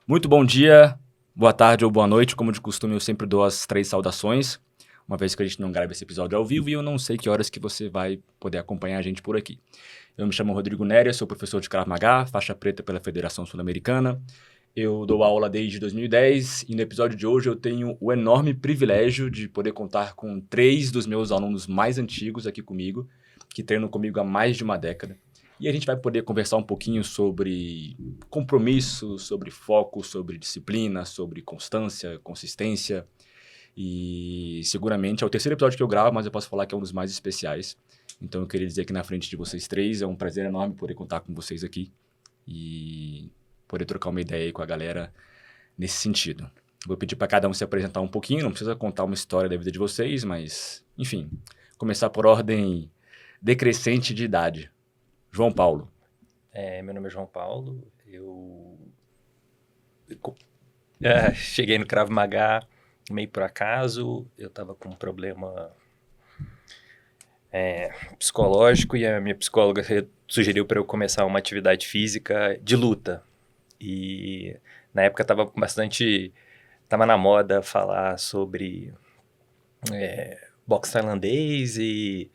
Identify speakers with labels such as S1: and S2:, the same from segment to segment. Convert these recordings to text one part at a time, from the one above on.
S1: Muito bom dia, boa tarde ou boa noite. Como de costume, eu sempre dou as 3 saudações, uma vez que a gente não grava esse episódio ao vivo e eu não sei que horas que você vai poder acompanhar a gente por aqui. Eu me chamo Rodrigo Néria, sou professor de Krav Maga, faixa preta pela Federação Sul-Americana. Eu dou aula desde 2010 e no episódio de hoje eu tenho o enorme privilégio de poder contar com 3 dos meus alunos mais antigos aqui comigo, que treinam comigo há mais de uma década. E a gente vai poder conversar um pouquinho sobre compromisso, sobre foco, sobre disciplina, sobre constância, consistência. E seguramente é o terceiro episódio que eu gravo, mas eu posso falar que é um dos mais especiais. Então eu queria dizer aqui na frente de vocês três, é um prazer enorme poder contar com vocês aqui e poder trocar uma ideia aí com a galera nesse sentido. Vou pedir para cada um se apresentar um pouquinho, não precisa contar uma história da vida de vocês, mas, enfim, começar por ordem decrescente de idade. João Paulo.
S2: Meu nome é João Paulo, eu cheguei no Krav Maga meio por acaso, eu estava com um problema psicológico e a minha psicóloga sugeriu para eu começar uma atividade física de luta. E na época estava na moda falar sobre boxe tailandês e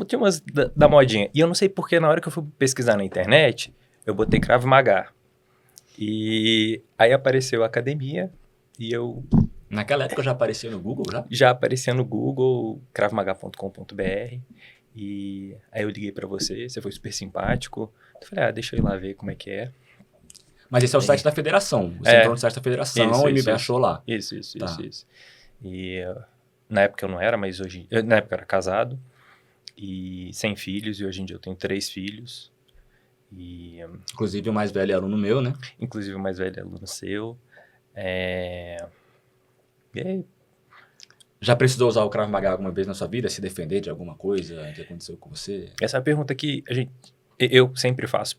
S2: tinha umas da modinha. E eu não sei porque na hora que eu fui pesquisar na internet, eu botei Krav Maga. E aí apareceu a academia e eu...
S1: Naquela época já aparecia no Google, já?
S2: Já aparecia no Google, kravmaga.com.br. E aí eu liguei pra você foi super simpático. Eu falei, deixa eu ir lá ver como é que é.
S1: Mas esse é o site da federação. Você entrou no site da federação e me achou lá.
S2: Isso.
S1: Tá.
S2: E na época eu não era, mas hoje... Na época eu era casado e sem filhos. E hoje em dia eu tenho 3 filhos.
S1: Inclusive o mais velho é aluno meu, né?
S2: Inclusive o mais velho é aluno seu. E aí,
S1: já precisou usar o Krav Maga alguma vez na sua vida? Se defender de alguma coisa que aconteceu com você?
S2: Essa é a pergunta que eu sempre faço.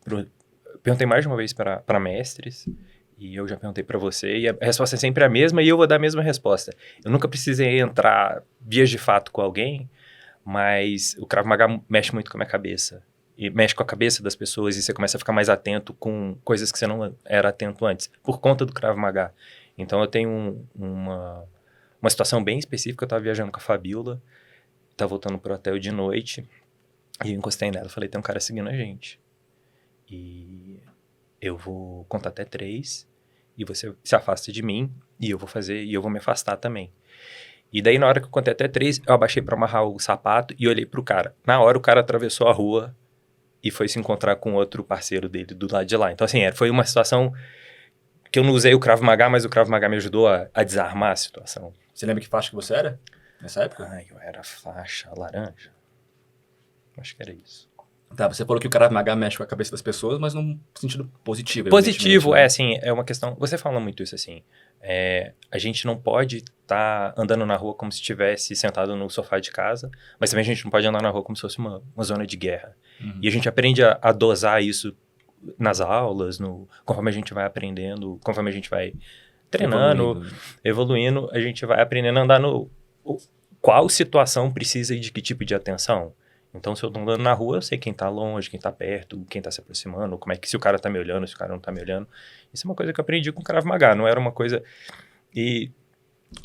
S2: Perguntei mais de uma vez para mestres, e eu já perguntei para você, e a resposta é sempre a mesma, e eu vou dar a mesma resposta. Eu nunca precisei entrar vias de fato com alguém, mas o Krav Maga mexe muito com a minha cabeça. E mexe com a cabeça das pessoas, e você começa a ficar mais atento com coisas que você não era atento antes, por conta do Krav Maga. Então eu tenho uma situação bem específica. Eu estava viajando com a Fabiola, estava voltando pro hotel de noite, e eu encostei nela e falei, tem um cara seguindo a gente. E eu vou contar até 3, e você se afasta de mim, e eu vou me afastar também. E daí, na hora que eu contei até 3, eu abaixei para amarrar o sapato e olhei pro cara. Na hora, o cara atravessou a rua e foi se encontrar com outro parceiro dele do lado de lá. Então, assim, foi uma situação que eu não usei o Krav Maga, mas o Krav Maga me ajudou a desarmar a situação.
S1: Você lembra que faixa que você era nessa época?
S2: Eu era faixa laranja. Acho que era isso.
S1: Tá, você falou que o Krav Maga mexe com a cabeça das pessoas, mas num sentido positivo.
S2: Positivo, assim, é uma questão... Você fala muito isso, assim. A gente não pode estar andando na rua como se estivesse sentado no sofá de casa, mas também a gente não pode andar na rua como se fosse uma zona de guerra. Uhum. E a gente aprende a dosar isso nas aulas, conforme a gente vai aprendendo, conforme a gente vai treinando, evoluindo, a gente vai aprendendo a andar qual situação precisa de que tipo de atenção. Então, se eu tô andando na rua, eu sei quem tá longe, quem tá perto, quem tá se aproximando, se o cara tá me olhando, se o cara não tá me olhando. Isso é uma coisa que eu aprendi com o Krav Maga, não era uma coisa... E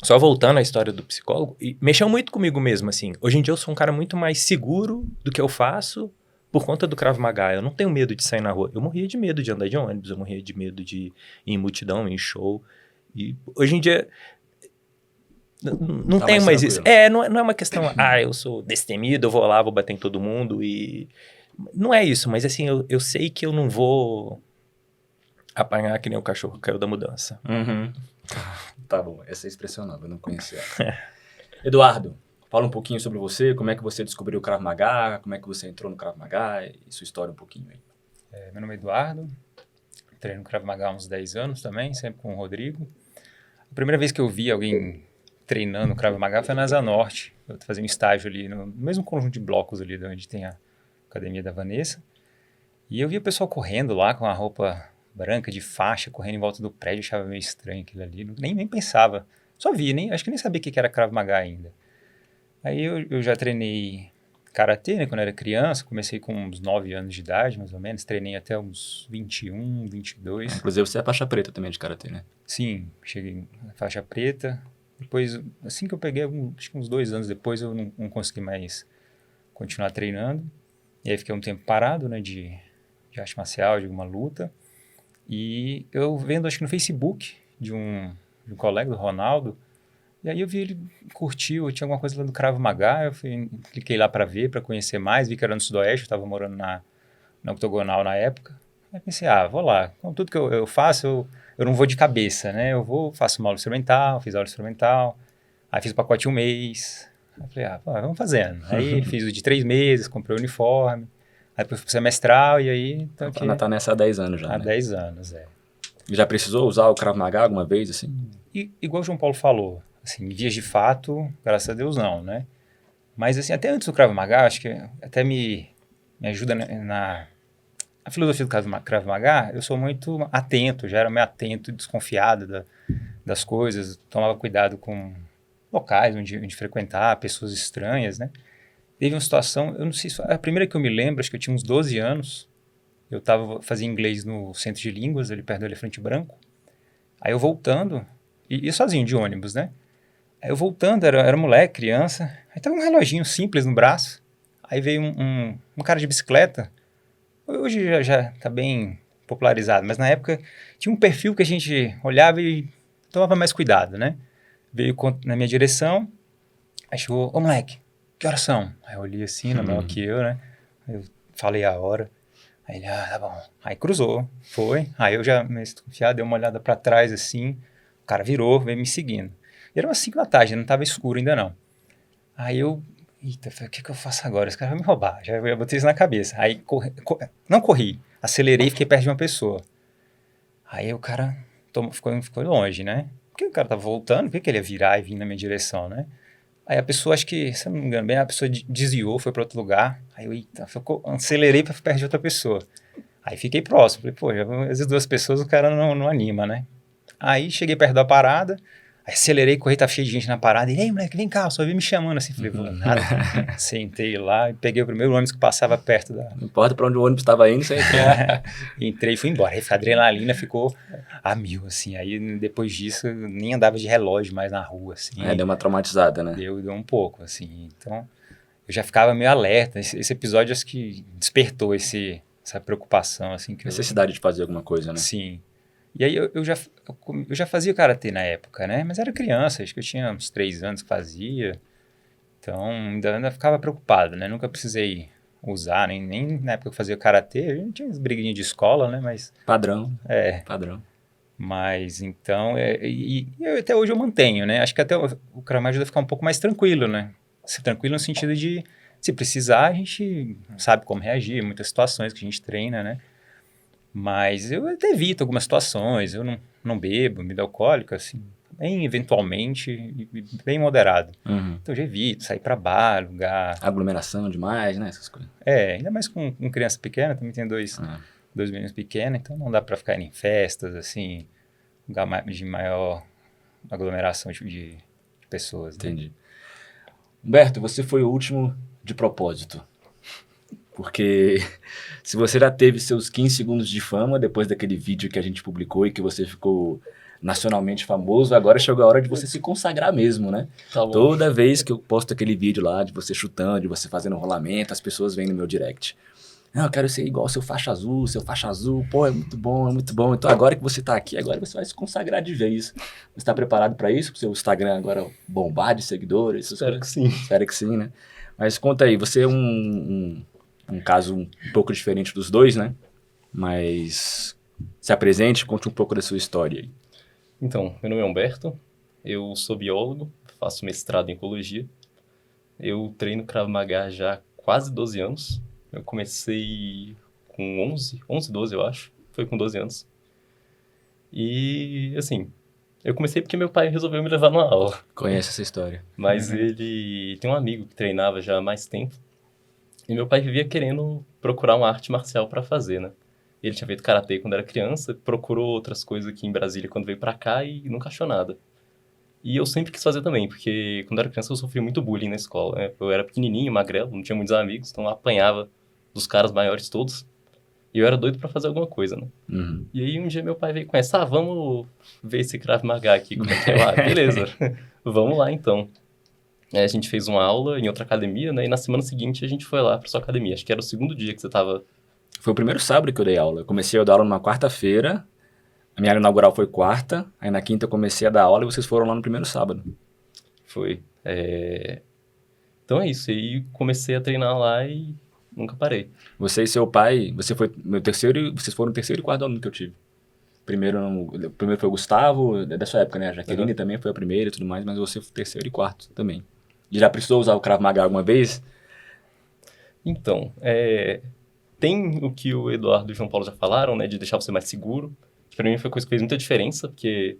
S2: só voltando à história do psicólogo, mexeu muito comigo mesmo, assim. Hoje em dia eu sou um cara muito mais seguro do que eu faço por conta do Krav Maga. Eu não tenho medo de sair na rua. Eu morria de medo de andar de ônibus, eu morria de medo de ir em multidão, em show. E hoje em dia... Não tem mais isso. Não é uma questão, eu sou destemido, eu vou lá, vou bater em todo mundo e... Não é isso, mas assim, eu sei que eu não vou apanhar que nem o cachorro que caiu da mudança.
S1: Uhum. Tá bom, essa é expressão nova, eu não conhecia. Eduardo, fala um pouquinho sobre você, como é que você descobriu o Krav Maga, como é que você entrou no Krav Maga e sua história um pouquinho aí.
S3: Meu nome é Eduardo, treino Krav Maga há uns 10 anos também, sempre com o Rodrigo. A primeira vez que eu vi alguém treinando Krav Maga foi na Asa Norte. Eu fazia um estágio ali no mesmo conjunto de blocos ali onde tem a academia da Vanessa. E eu vi o pessoal correndo lá com a roupa branca de faixa, correndo em volta do prédio. Achava meio estranho aquilo ali. Nem pensava. Só vi, acho que nem sabia o que era Krav Maga ainda. Aí eu já treinei karatê, né, quando eu era criança. Comecei com uns 9 anos de idade, mais ou menos. Treinei até uns 21, 22.
S1: Inclusive, você é faixa preta também de karatê, né?
S3: Sim, cheguei na faixa preta. Depois, assim que eu peguei, acho que uns 2 anos depois, eu não consegui mais continuar treinando. E aí fiquei um tempo parado, né, de arte marcial, de alguma luta. E eu vendo, acho que no Facebook, de um colega, do Ronaldo, e aí eu vi ele curtiu, tinha alguma coisa lá do Krav Maga, cliquei lá para ver, para conhecer mais, vi que era no Sudoeste, eu estava morando na Octogonal na época. Aí pensei, vou lá. Com tudo que eu faço, eu não vou de cabeça, né? Faço uma aula instrumental, fiz aula instrumental, aí fiz o pacote de 1 mês. Aí falei, vamos fazendo. Aí fiz o de 3 meses, comprei o uniforme, aí depois fui pro semestral, e aí... Então,
S1: Ela tá nessa há 10 anos já,
S3: há
S1: né?
S3: 10 anos,
S1: E já precisou usar o Krav Maga alguma vez, assim?
S3: E, igual o João Paulo falou, assim, em vias de fato, graças a Deus não, né? Mas, assim, até antes do Krav Maga, acho que até me ajuda na a filosofia do Krav Maga, eu sou muito atento, já era meio atento e desconfiado das coisas, tomava cuidado com locais onde frequentar, pessoas estranhas, né? Teve uma situação, eu não sei se a primeira que eu me lembro, acho que eu tinha uns 12 anos, eu fazia inglês no Centro de Línguas, ali perto do Elefante Branco. Aí eu voltando, e sozinho de ônibus, né? Aí eu voltando, era moleque, criança, aí tava um reloginho simples no braço, aí veio um cara de bicicleta. Hoje já tá bem popularizado, mas na época tinha um perfil que a gente olhava e tomava mais cuidado, né? Veio na minha direção, aí chegou, ô moleque, que horas são? Aí eu olhei assim, não maior que eu, né? Aí eu falei a hora. Aí ele, tá bom. Aí cruzou, foi. Aí eu já, meio desconfiado, dei uma olhada pra trás assim, o cara virou, veio me seguindo. E era umas 5 da tarde, não tava escuro ainda não. Aí eu, eita, o que eu faço agora? Esse cara vai me roubar, já botei isso na cabeça. Aí não corri, acelerei e fiquei perto de uma pessoa. Aí o cara ficou longe, né? Porque o cara tava voltando, por que ele ia virar e vir na minha direção, né? Aí a pessoa, acho que, se eu não me engano bem, a pessoa desviou, foi para outro lugar. Aí eu, acelerei para perto de outra pessoa. Aí fiquei próximo. Falei, pô, às vezes 2 pessoas o cara não anima, né? Aí cheguei perto da parada, aí acelerei, corri, tá cheio de gente na parada. E, ei, moleque, vem cá, só vi me chamando assim. Falei, vou nada. Sentei lá e peguei o primeiro ônibus que passava perto da...
S1: Não importa para onde o ônibus estava indo, você entrou.
S3: Entrei e fui embora. Aí a adrenalina ficou a 1000, assim. Aí depois disso, nem andava de relógio mais na rua, assim.
S1: Deu uma traumatizada, né?
S3: Deu um pouco, assim. Então, eu já ficava meio alerta. Esse episódio, acho que despertou essa preocupação, assim.
S1: Necessidade de fazer alguma coisa, né?
S3: Sim. E aí, eu já fazia karatê na época, né? Mas era criança, acho que eu tinha uns 3 anos que fazia. Então, ainda ficava preocupado, né? Nunca precisei usar, nem na época que eu fazia karatê. A gente tinha umas briguinhas de escola, né? Mas...
S1: Padrão.
S3: É.
S1: Padrão.
S3: Mas, então, até hoje eu mantenho, né? Acho que até o Krav Maga ajuda a ficar um pouco mais tranquilo, né? Tranquilo no sentido de, se precisar, a gente sabe como reagir, muitas situações que a gente treina, né? Mas eu até evito algumas situações, eu não bebo, bebida alcoólica, assim, bem eventualmente e bem moderado.
S1: Uhum.
S3: Então eu já evito sair para bar, lugar...
S1: Aglomeração demais, né? Essas coisas.
S3: Ainda mais com criança pequena, também tem dois meninos pequenos, então não dá para ficar em festas, assim, lugar de maior aglomeração de pessoas. Né?
S1: Entendi. Humberto, você foi o último de propósito. Porque se você já teve seus 15 segundos de fama depois daquele vídeo que a gente publicou e que você ficou nacionalmente famoso, agora chegou a hora de você se consagrar mesmo, né?
S2: Tá bom.
S1: Toda vez que eu posto aquele vídeo lá de você chutando, de você fazendo rolamento, as pessoas vêm no meu direct. Não, eu quero ser igual seu faixa azul, pô, é muito bom, é muito bom. Então agora que você tá aqui, agora você vai se consagrar de vez. Você tá preparado para isso? Pro seu Instagram agora bombar de seguidores?
S2: Espero que sim.
S1: Espero que sim, né? Mas conta aí, você é um caso um pouco diferente dos dois, né? Mas se apresente, conte um pouco da sua história aí.
S4: Então, meu nome é Humberto, eu sou biólogo, faço mestrado em ecologia. Eu treino Krav Maga já há quase 12 anos. Eu comecei com 11, 12 eu acho, foi com 12 anos. E, assim, eu comecei porque meu pai resolveu me levar numa aula.
S1: Conhece essa história.
S4: Mas ele tem um amigo que treinava já há mais tempo. E meu pai vivia querendo procurar uma arte marcial para fazer, né? Ele tinha feito karatê quando era criança, procurou outras coisas aqui em Brasília quando veio para cá e nunca achou nada. E eu sempre quis fazer também, porque quando eu era criança eu sofri muito bullying na escola, né? Eu era pequenininho, magrelo, não tinha muitos amigos, então eu apanhava dos caras maiores todos. E eu era doido pra fazer alguma coisa, né?
S1: Uhum.
S4: E aí um dia meu pai veio com essa, vamos ver esse Krav Maga aqui, como é que é lá? Beleza, vamos lá então. Aí a gente fez uma aula em outra academia, né? E na semana seguinte a gente foi lá pra sua academia. Acho que era o segundo dia que você tava...
S1: Foi o primeiro sábado que eu dei aula. Eu comecei a dar aula numa quarta-feira, a minha aula inaugural foi quarta, aí na quinta eu comecei a dar aula e vocês foram lá no primeiro sábado.
S4: Foi. Então é isso, aí comecei a treinar lá e nunca parei.
S1: Você e seu pai, você foi meu terceiro, vocês foram o terceiro e quarto aluno que eu tive. O primeiro foi o Gustavo, da sua época, né? A Jaqueline também foi a primeira e tudo mais, mas você foi o terceiro e quarto também. E já precisou usar o Krav Maga alguma vez?
S4: Então, tem o que o Eduardo e o João Paulo já falaram, né? De deixar você mais seguro. Que pra mim foi uma coisa que fez muita diferença, porque,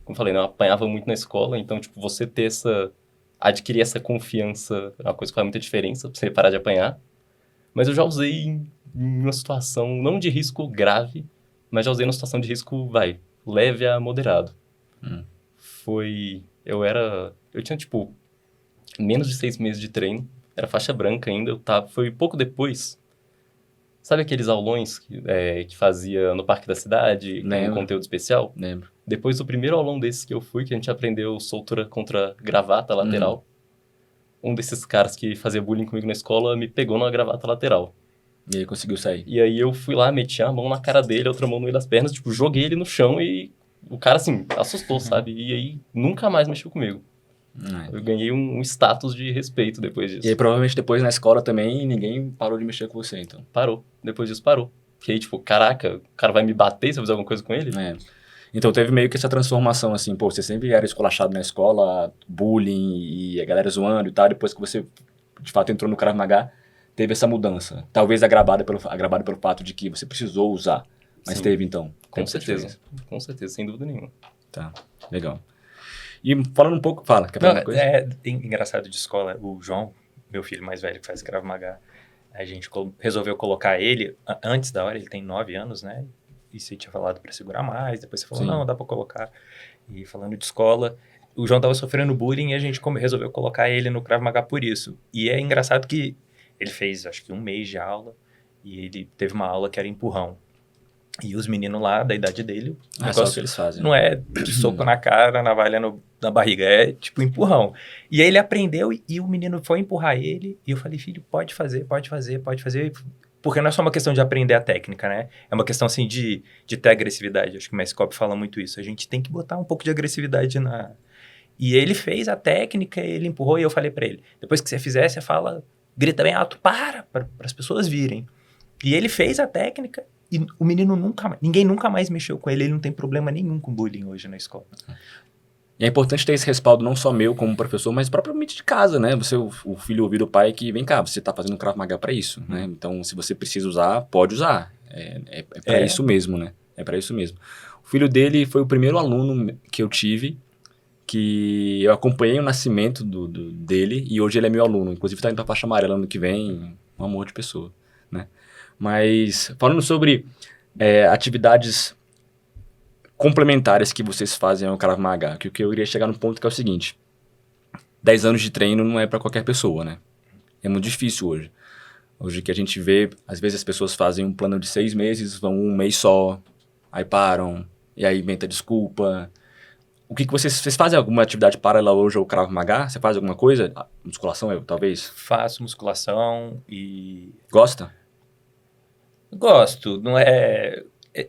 S4: como eu falei, né, eu apanhava muito na escola, então, tipo, você ter adquirir essa confiança é uma coisa que faz muita diferença pra você parar de apanhar. Mas eu já usei em uma situação, não de risco grave, mas já usei numa situação de risco, leve a moderado. Eu tinha, tipo, menos de 6 meses de treino, era faixa branca ainda, foi pouco depois. Sabe aqueles aulões que fazia no Parque da Cidade, com conteúdo especial?
S1: Lembro.
S4: Depois do primeiro aulão desses que eu fui, que a gente aprendeu soltura contra gravata lateral, um desses caras que fazia bullying comigo na escola me pegou na gravata lateral.
S1: E aí conseguiu sair.
S4: E aí eu fui lá, meti a mão na cara dele, a outra mão no meio das pernas, tipo, joguei ele no chão e o cara, assim, assustou, sabe? E aí nunca mais mexeu comigo. Eu ganhei um status de respeito depois disso.
S1: E aí provavelmente depois na escola também ninguém parou de mexer com você, então.
S4: Parou. Depois disso parou. Porque aí, tipo, caraca, o cara vai me bater se eu fizer alguma coisa com ele?
S1: Então teve meio que essa transformação, assim, pô, você sempre era esculachado na escola, bullying e a galera zoando e tal, depois que você, de fato, entrou no Krav Maga, teve essa mudança. Talvez agravada pelo fato de que você precisou usar, mas
S4: Sim.
S1: teve então.
S4: Com certeza, sem dúvida nenhuma.
S1: Tá, legal. E falando um pouco, quer falar uma coisa?
S3: É engraçado de escola, o João, meu filho mais velho que faz Krav Maga, a gente resolveu colocar ele, antes da hora, ele tem 9 anos, né? E você tinha falado para segurar mais, depois você falou, não, dá para colocar. E falando de escola, o João tava sofrendo bullying e a gente resolveu colocar ele no Krav Maga por isso. E é engraçado que ele fez, acho que 1 mês de aula, e ele teve uma aula que era empurrão. E os meninos lá, da idade dele, o
S1: Só o que eles fazem.
S3: não é de soco na cara, navalha na barriga, é tipo empurrão. E aí ele aprendeu e o menino foi empurrar ele, e eu falei, filho, pode fazer, porque não é só uma questão de aprender a técnica, né? É uma questão, assim, de ter agressividade. Acho que o Messi Cop fala muito isso. A gente tem que botar um pouco de agressividade na... E ele fez a técnica, ele empurrou, e eu falei pra ele, depois que você fizer, você fala, grita bem alto, para as pessoas virem. E ele fez a técnica, e o menino ninguém nunca mais mexeu com ele, ele não tem problema nenhum com bullying hoje na escola.
S1: E é importante ter esse respaldo não só meu como professor, mas propriamente de casa, né? Você, o filho ouvir do pai que, vem cá, você tá fazendo Krav Maga pra isso, né? Então, se você precisa usar, pode usar. É pra isso mesmo, né? É pra isso mesmo. O filho dele foi o primeiro aluno que eu tive, que eu acompanhei o nascimento dele, e hoje ele é meu aluno. Inclusive tá indo pra faixa amarela ano que vem, um amor de pessoa, né? Mas, falando sobre atividades complementares que vocês fazem ao Krav Maga, que o que eu iria chegar no ponto que é o seguinte: 10 anos de treino não é para qualquer pessoa, né? É muito difícil hoje. Hoje que a gente vê, às vezes as pessoas fazem um plano de 6 meses, vão 1 mês só, aí param, e aí inventa desculpa. O que vocês fazem alguma atividade paralela hoje ao Krav Maga? Você faz alguma coisa? Musculação, talvez?
S3: Faço musculação e...
S1: Gosta?
S3: Gosto, não é...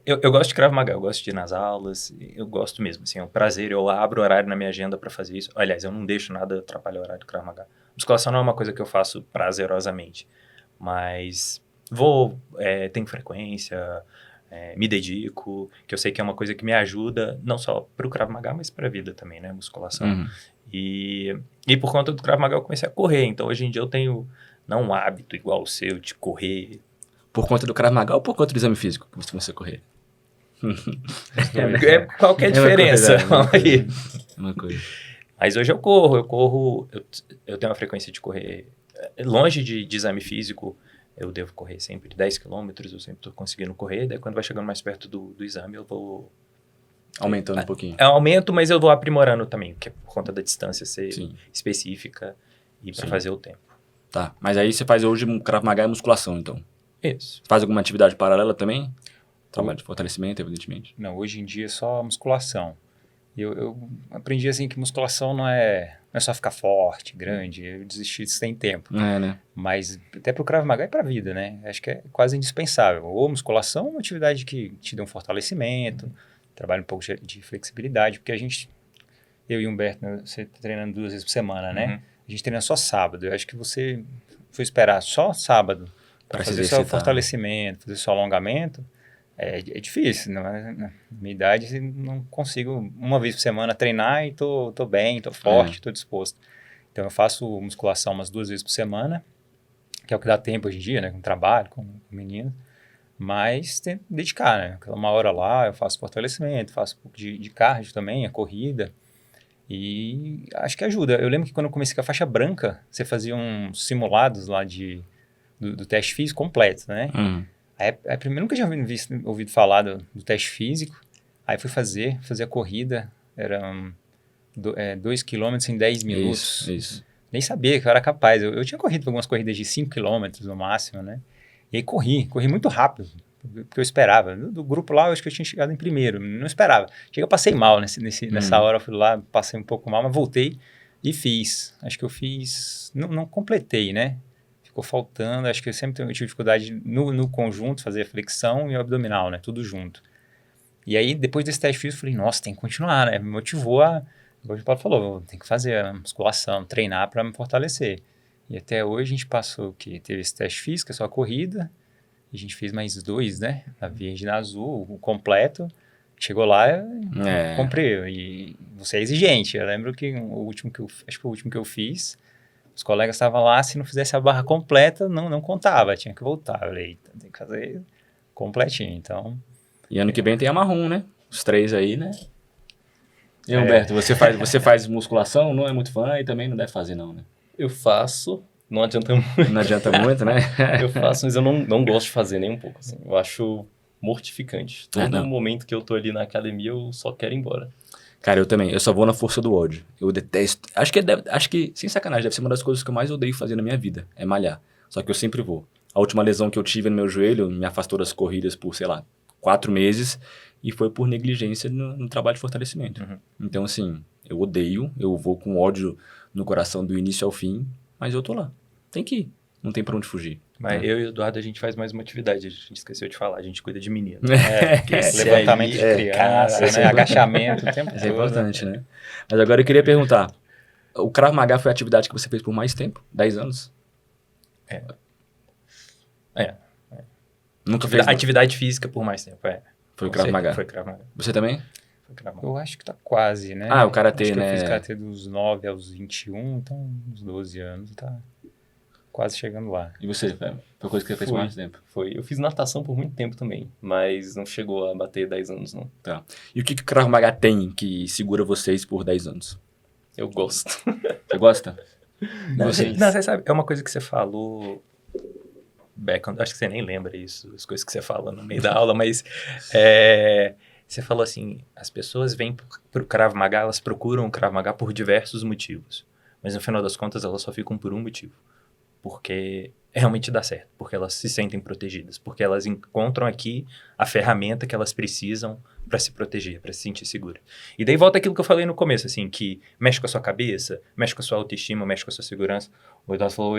S3: Eu gosto de Krav Maga, eu gosto de ir nas aulas, eu gosto mesmo, assim, é um prazer, eu abro horário na minha agenda para fazer isso. Aliás, eu não deixo nada atrapalhar o horário do Krav Maga. Musculação não é uma coisa que eu faço prazerosamente, mas tenho frequência, me dedico, que eu sei que é uma coisa que me ajuda, não só para o Krav Maga, mas para a vida também, né, musculação. E por conta do Krav Maga eu comecei a correr, então hoje em dia eu tenho, não um hábito igual o seu de correr.
S1: Por conta do Krav Maga ou por conta do exame físico que você começou a correr?
S3: Qual que é a diferença?
S1: É uma coisa.
S3: Mas hoje eu corro, eu tenho uma frequência de correr longe de exame físico, eu devo correr sempre 10 km, eu sempre estou conseguindo correr, daí quando vai chegando mais perto do exame eu vou
S1: Aumentando um pouquinho.
S2: É um aumento, mas eu vou aprimorando também, que é por conta da distância ser
S1: Sim.
S2: específica e para
S1: Sim.
S2: fazer o tempo.
S1: Tá, mas aí você faz hoje Krav Maga e musculação, então.
S2: Isso.
S1: Faz alguma atividade paralela também? Trabalho de fortalecimento, evidentemente.
S3: Não, hoje em dia é só musculação. Eu aprendi assim que musculação não é só ficar forte, grande. Eu desisti disso tem tempo.
S1: É, né?
S3: Mas até pro Krav Maga é pra vida, né? Acho que é quase indispensável. Ou musculação é uma atividade que te dá um fortalecimento, trabalha um pouco de flexibilidade, porque eu e o Humberto, né, você tá treinando 2 vezes por semana, né?
S2: Uhum.
S3: A gente treina só sábado. Eu acho que você foi esperar só sábado
S1: Pra
S3: para
S1: se
S3: fazer seu
S1: exercitar.
S3: fortalecimento, fazer seu alongamento. É difícil, na minha idade não consigo uma vez por semana treinar e tô bem, tô forte, tô disposto. Então eu faço musculação umas 2 vezes por semana, que é o que dá tempo hoje em dia, né, com trabalho, com menino, mas tem que dedicar, né, aquela 1 hora lá eu faço fortalecimento, faço um pouco de cardio também, a corrida, e acho que ajuda. Eu lembro que quando eu comecei com a faixa branca, você fazia uns simulados lá do teste físico completo, né? Aí primeiro nunca tinha ouvido falar do teste físico. Aí fui fazer a corrida. Era 2 km em 10 minutos.
S1: Isso.
S3: Nem sabia que eu era capaz. Eu tinha corrido algumas corridas de 5 km no máximo, né? E aí corri muito rápido. Porque eu esperava. Do grupo lá, eu acho que eu tinha chegado em primeiro. Não esperava. Cheguei, eu passei mal nessa hora. Eu fui lá, passei um pouco mal, mas voltei e fiz. Acho que eu fiz... Não completei, né? Ficou faltando, acho que eu sempre tive dificuldade no conjunto, fazer a flexão e o abdominal, né? Tudo junto. E aí, depois desse teste físico, eu falei, nossa, tem que continuar, né? Me motivou como o Paulo falou, tem que fazer a musculação, treinar para me fortalecer. E até hoje a gente passou o quê? Teve esse teste físico, só a corrida, e a gente fez mais 2, né? A Verde e na Azul, o completo. Chegou lá, eu comprei. E você é exigente. Eu lembro que acho que foi o último que eu fiz. Os colegas estavam lá, se não fizesse a barra completa, não contava, tinha que voltar. Eu falei, tem que fazer completinho, então...
S1: E ano que vem tem a marrom, né? Os 3 aí, né? E Humberto, você faz musculação, não é muito fã e também não deve fazer não, né?
S4: Eu faço, não adianta muito.
S1: Não adianta muito, né?
S4: Eu faço, mas eu não gosto de fazer nem um pouco. Assim. Eu acho mortificante. Todo momento que eu tô ali na academia, eu só quero ir embora.
S1: Cara, eu também. Eu só vou na força do ódio. Eu detesto. Acho que, sem sacanagem, deve ser uma das coisas que eu mais odeio fazer na minha vida. É malhar. Só que eu sempre vou. A última lesão que eu tive no meu joelho me afastou das corridas por, sei lá, 4 meses. E foi por negligência no trabalho de fortalecimento. Então, assim, eu odeio. Eu vou com ódio no coração do início ao fim. Mas eu tô lá. Tem que ir. Não tem pra onde fugir.
S2: Mas eu e o Eduardo, a gente faz mais uma atividade, a gente esqueceu de falar, a gente cuida de menino.
S3: Levantamento de criança, né? Agachamento, o tempo
S1: Isso é
S3: todo,
S1: importante, né? Mas agora eu queria perguntar. O Krav Maga foi a atividade que você fez por mais tempo? 10 anos? Nunca fez?
S2: Atividade física por mais tempo,
S1: Foi o Krav Maga?
S2: Foi Krav Maga.
S1: Você também?
S2: Foi Krav Maga.
S3: Eu acho que tá quase, né?
S1: Ah, o karatê,
S3: acho que
S1: né?
S3: eu fiz karatê dos 9 aos 21, então uns 12 anos, tá quase chegando lá.
S1: E você, Fábio? Foi coisa que você fez por mais tempo?
S4: Foi. Eu fiz natação por muito tempo também, mas não chegou a bater 10 anos, não.
S1: Tá. E o que o Krav Maga tem que segura vocês por 10 anos?
S4: Eu gosto.
S1: Você gosta?
S2: Você sabe, é uma coisa que você falou... Beck, acho que você nem lembra isso, as coisas que você fala no meio da aula, mas você falou assim, as pessoas vêm pro Krav Maga, elas procuram o Krav Maga por diversos motivos, mas no final das contas elas só ficam por um motivo, porque realmente dá certo, porque elas se sentem protegidas, porque elas encontram aqui a ferramenta que elas precisam para se proteger, para se sentir segura. E daí volta aquilo que eu falei no começo, assim, que mexe com a sua cabeça, mexe com a sua autoestima, mexe com a sua segurança. O Eduardo falou,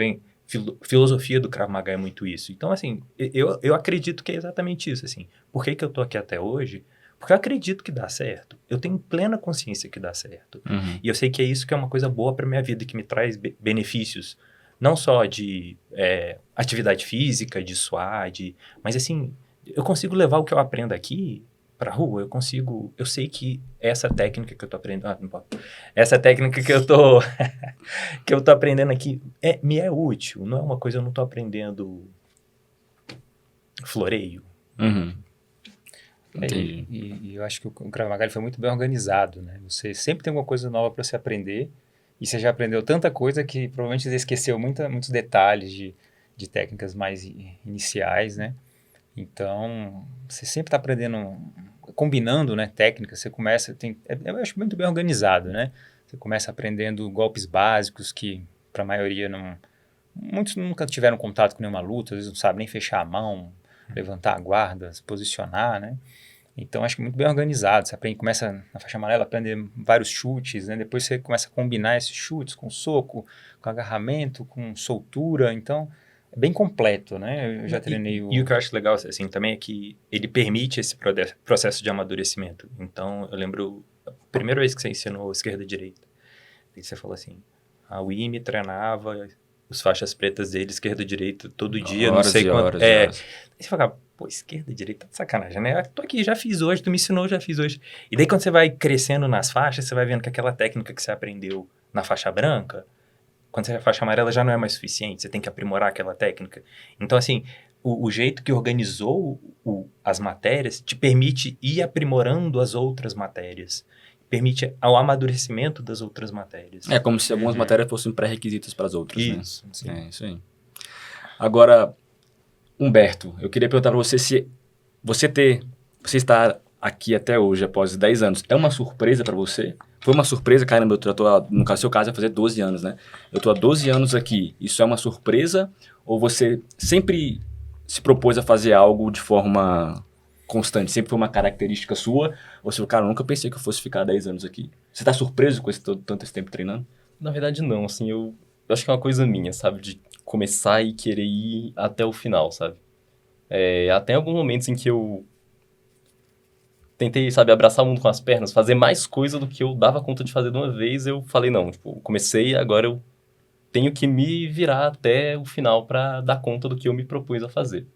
S2: filosofia do Krav Maga é muito isso. Então, assim, eu acredito que é exatamente isso, assim. Por que eu tô aqui até hoje? Porque eu acredito que dá certo. Eu tenho plena consciência que dá certo. E eu sei que é isso que é uma coisa boa para minha vida, que me traz benefícios. Não só de atividade física, de suar, mas assim, eu consigo levar o que eu aprendo aqui pra rua, eu sei que essa técnica que eu tô aprendendo, essa técnica que eu tô aprendendo aqui me é útil, não é uma coisa, eu não tô aprendendo floreio.
S3: E eu acho que o Krav Maga foi muito bem organizado, né? Você sempre tem alguma coisa nova para se aprender, e você já aprendeu tanta coisa que provavelmente você esqueceu muitos detalhes de técnicas mais iniciais, né? Então, você sempre está aprendendo combinando, né, técnicas, você começa, eu acho muito bem organizado, né? Você começa aprendendo golpes básicos que, para a maioria, muitos nunca tiveram contato com nenhuma luta, às vezes não sabem nem fechar a mão, levantar a guarda, se posicionar, né? Então, acho que muito bem organizado. Você começa na faixa amarela a aprender vários chutes, né? Depois você começa a combinar esses chutes com soco, com agarramento, com soltura. Então, é bem completo, né? Eu já treinei
S2: E o que eu acho legal, assim, também é que ele permite esse processo de amadurecimento. Então, eu lembro a primeira vez que você ensinou esquerda e direita. Aí você falou assim, o IME treinava os faixas pretas dele, esquerda e direita, todo dia, não sei quanto.
S1: Horas.
S2: Aí você fala, pô, esquerda e direita, tá de sacanagem, né? Tô aqui, já fiz hoje, tu me ensinou, já fiz hoje. E daí quando você vai crescendo nas faixas, você vai vendo que aquela técnica que você aprendeu na faixa branca, quando você é faixa amarela já não é mais suficiente, você tem que aprimorar aquela técnica. Então, assim, o jeito que organizou as matérias te permite ir aprimorando as outras matérias. Permite o amadurecimento das outras matérias.
S1: É como se algumas matérias fossem pré-requisitas para as outras,
S2: Isso,
S1: né?
S2: sim.
S1: É isso aí. Agora, Humberto, eu queria perguntar para você se você estar aqui até hoje, após 10 anos, é uma surpresa para você? Foi uma surpresa? Caramba, eu tô, no seu caso, vai fazer 12 anos, né? Eu tô há 12 anos aqui. Isso é uma surpresa? Ou você sempre se propôs a fazer algo de forma constante? Sempre foi uma característica sua? Ou você, cara, eu nunca pensei que eu fosse ficar 10 anos aqui. Você tá surpreso com tanto esse tempo treinando?
S4: Na verdade, não, assim, eu acho que é uma coisa minha, sabe? De começar e querer ir até o final, sabe? Até alguns momentos em que eu tentei, sabe, abraçar o mundo com as pernas, fazer mais coisa do que eu dava conta de fazer de uma vez, eu falei, não, tipo, comecei, agora eu tenho que me virar até o final pra dar conta do que eu me propus a fazer.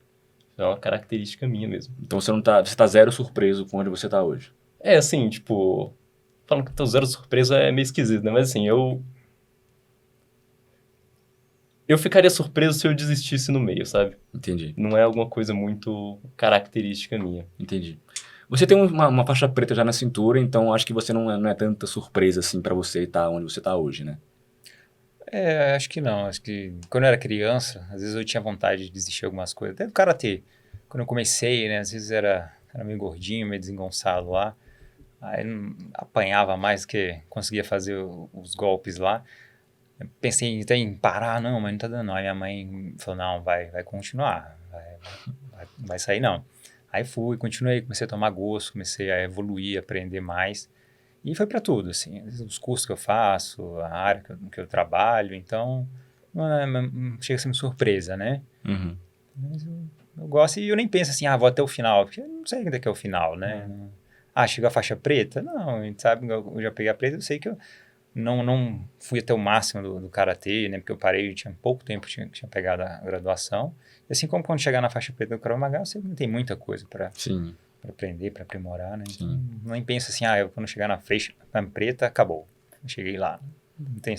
S4: É uma característica minha mesmo.
S1: Então você tá zero surpreso com onde você tá hoje?
S4: Assim, tipo, falando que tô zero surpresa é meio esquisito, né? Mas assim, eu ficaria surpreso se eu desistisse no meio, sabe?
S1: Entendi.
S4: Não é alguma coisa muito característica minha.
S1: Entendi. Você tem uma faixa preta já na cintura, então acho que você não é tanta surpresa assim pra você estar onde você tá hoje, né?
S3: Acho que não. Acho que quando eu era criança, às vezes eu tinha vontade de desistir de algumas coisas. Até do karatê. Quando eu comecei, né? Às vezes era meio gordinho, meio desengonçado lá. Aí apanhava mais que conseguia fazer os golpes lá. Eu pensei até em parar, não, mas não tá dando não. Aí minha mãe falou, não, vai continuar. Vai sair não. Aí fui, continuei, comecei a tomar gosto, comecei a evoluir, aprender mais. E foi para tudo, assim, os cursos que eu faço, a área que eu trabalho, então não chega a ser uma surpresa, né?
S1: Uhum.
S3: Mas eu gosto e eu nem penso assim, vou até o final, porque eu não sei ainda que é o final, né? Chegou a faixa preta? Não, a gente sabe, eu já peguei a preta, eu sei que eu não fui até o máximo do karatê, né? Porque eu parei, tinha pouco tempo que tinha pegado a graduação. E assim como quando chegar na faixa preta do Krav Maga, você não tem muita coisa para aprender, para aprimorar, né? Então, nem penso assim, quando chegar na faixa preta, acabou. Eu cheguei lá. Não tem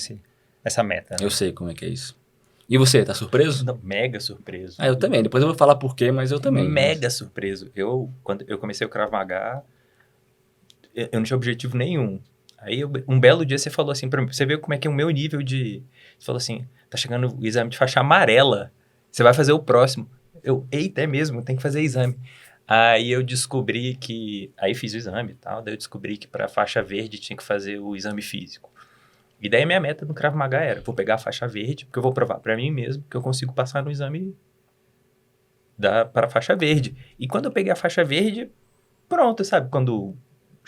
S3: essa meta. Né?
S1: Eu sei como é que é isso. E você, tá surpreso?
S2: Não, mega surpreso.
S1: Eu também. Depois eu vou falar por quê, mas eu também.
S2: Mega surpreso. Quando eu comecei o Krav Maga, eu não tinha objetivo nenhum. Aí, um belo dia, você falou assim pra mim, você vê como é que é o meu nível de... Você falou assim, tá chegando o exame de faixa amarela, você vai fazer o próximo. Eita, é mesmo, tem que fazer exame. Aí eu descobri que... Aí fiz o exame e tal, daí eu descobri que pra faixa verde tinha que fazer o exame físico. E daí a minha meta no Krav Maga era, vou pegar a faixa verde, porque eu vou provar pra mim mesmo que eu consigo passar no exame para a faixa verde. E quando eu peguei a faixa verde, pronto, sabe? Quando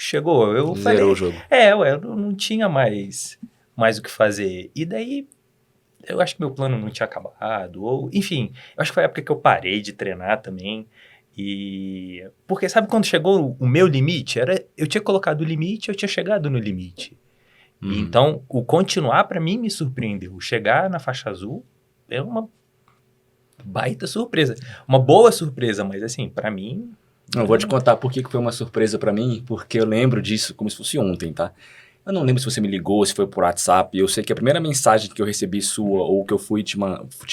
S2: chegou, eu falei...
S1: Zerou o jogo.
S2: Eu não tinha mais o que fazer. E daí, eu acho que meu plano não tinha acabado, ou... Enfim, eu acho que foi a época que eu parei de treinar também. Porque sabe quando chegou o meu limite? Eu tinha colocado o limite, eu tinha chegado no limite. E então, o continuar pra mim me surpreendeu. O chegar na faixa azul é uma baita surpresa. Uma boa surpresa, mas assim, pra mim...
S1: Eu vou te contar por que foi uma surpresa pra mim, porque eu lembro disso como se fosse ontem, tá? Eu não lembro se você me ligou, se foi por WhatsApp. Eu sei que a primeira mensagem que eu recebi sua, ou que eu fui te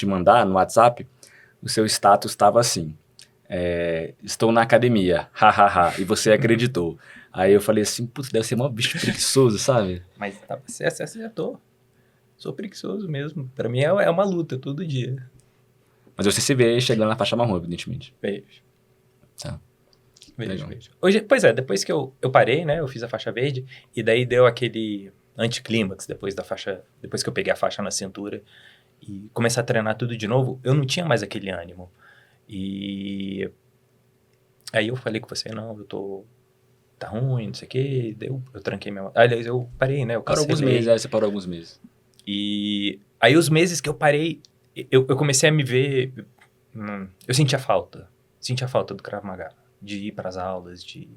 S1: mandar no WhatsApp, o seu status estava assim: estou na academia, hahaha, e você acreditou. Aí eu falei assim, putz, deve ser mó bicho preguiçoso, sabe?
S2: Mas você acertou. Sou preguiçoso mesmo. Pra mim é uma luta todo dia.
S1: Mas você se vê chegando na faixa marrom, evidentemente.
S2: Beijo.
S1: Tá. Legal.
S2: verde. Hoje, pois é, depois que eu parei, né, eu fiz a faixa verde, e daí deu aquele anticlímax depois que eu peguei a faixa na cintura e comecei a treinar tudo de novo, eu não tinha mais aquele ânimo. E aí eu falei com você, não, tá ruim, não sei o quê, daí eu tranquei minha... Aliás, eu parei, né, eu
S1: Parou alguns
S2: cancelei.
S1: meses, você parou alguns meses.
S2: E aí os meses que eu parei, eu comecei a me ver, eu sentia falta do Krav Maga, de ir para as aulas, de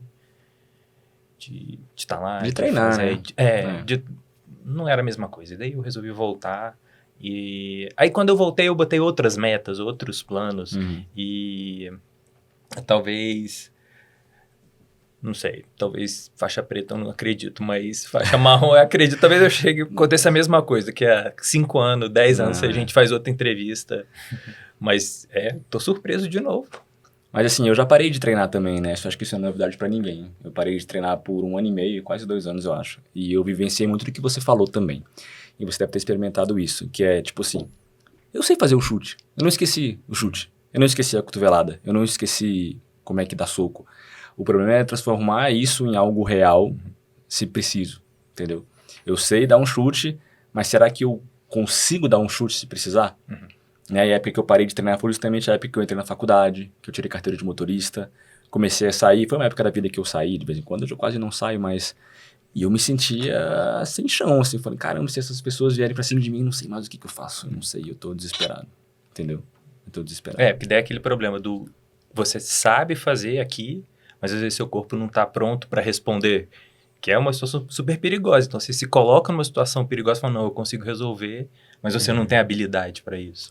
S2: estar lá.
S1: De treinar,
S2: fazer,
S1: né?
S2: Não era a mesma coisa, e daí eu resolvi voltar. E aí quando eu voltei, eu botei outras metas, outros planos, e talvez... Não sei, talvez faixa preta eu não acredito, mas faixa marrom eu acredito. Talvez eu chegue e aconteça a mesma coisa, que há 5 anos, 10 anos, se a gente faz outra entrevista. Mas, tô surpreso de novo.
S1: Mas assim, eu já parei de treinar também, né? Acho que isso não é novidade pra ninguém. Eu parei de treinar por 1 ano e meio, quase 2 anos, eu acho. E eu vivenciei muito do que você falou também. E você deve ter experimentado isso, que é tipo assim, eu sei fazer o chute. Eu não esqueci o chute. Eu não esqueci a cotovelada. Eu não esqueci como é que dá soco. O problema é transformar isso em algo real, se preciso, entendeu? Eu sei dar um chute, mas será que eu consigo dar um chute se precisar? Né? E a época que eu parei de treinar foi justamente a época que eu entrei na faculdade, que eu tirei carteira de motorista, comecei a sair, foi uma época da vida que eu saí, de vez em quando, eu quase não saio mais, e eu me sentia sem chão, assim, falei, caramba, se essas pessoas vierem pra cima de mim, não sei mais o que eu faço, eu não sei, eu tô desesperado, entendeu? Eu tô desesperado.
S2: Porque daí é aquele problema do, você sabe fazer aqui, mas às vezes seu corpo não está pronto para responder, que é uma situação super perigosa. Então, você se coloca numa situação perigosa e fala, não, eu consigo resolver, mas você não tem habilidade para isso.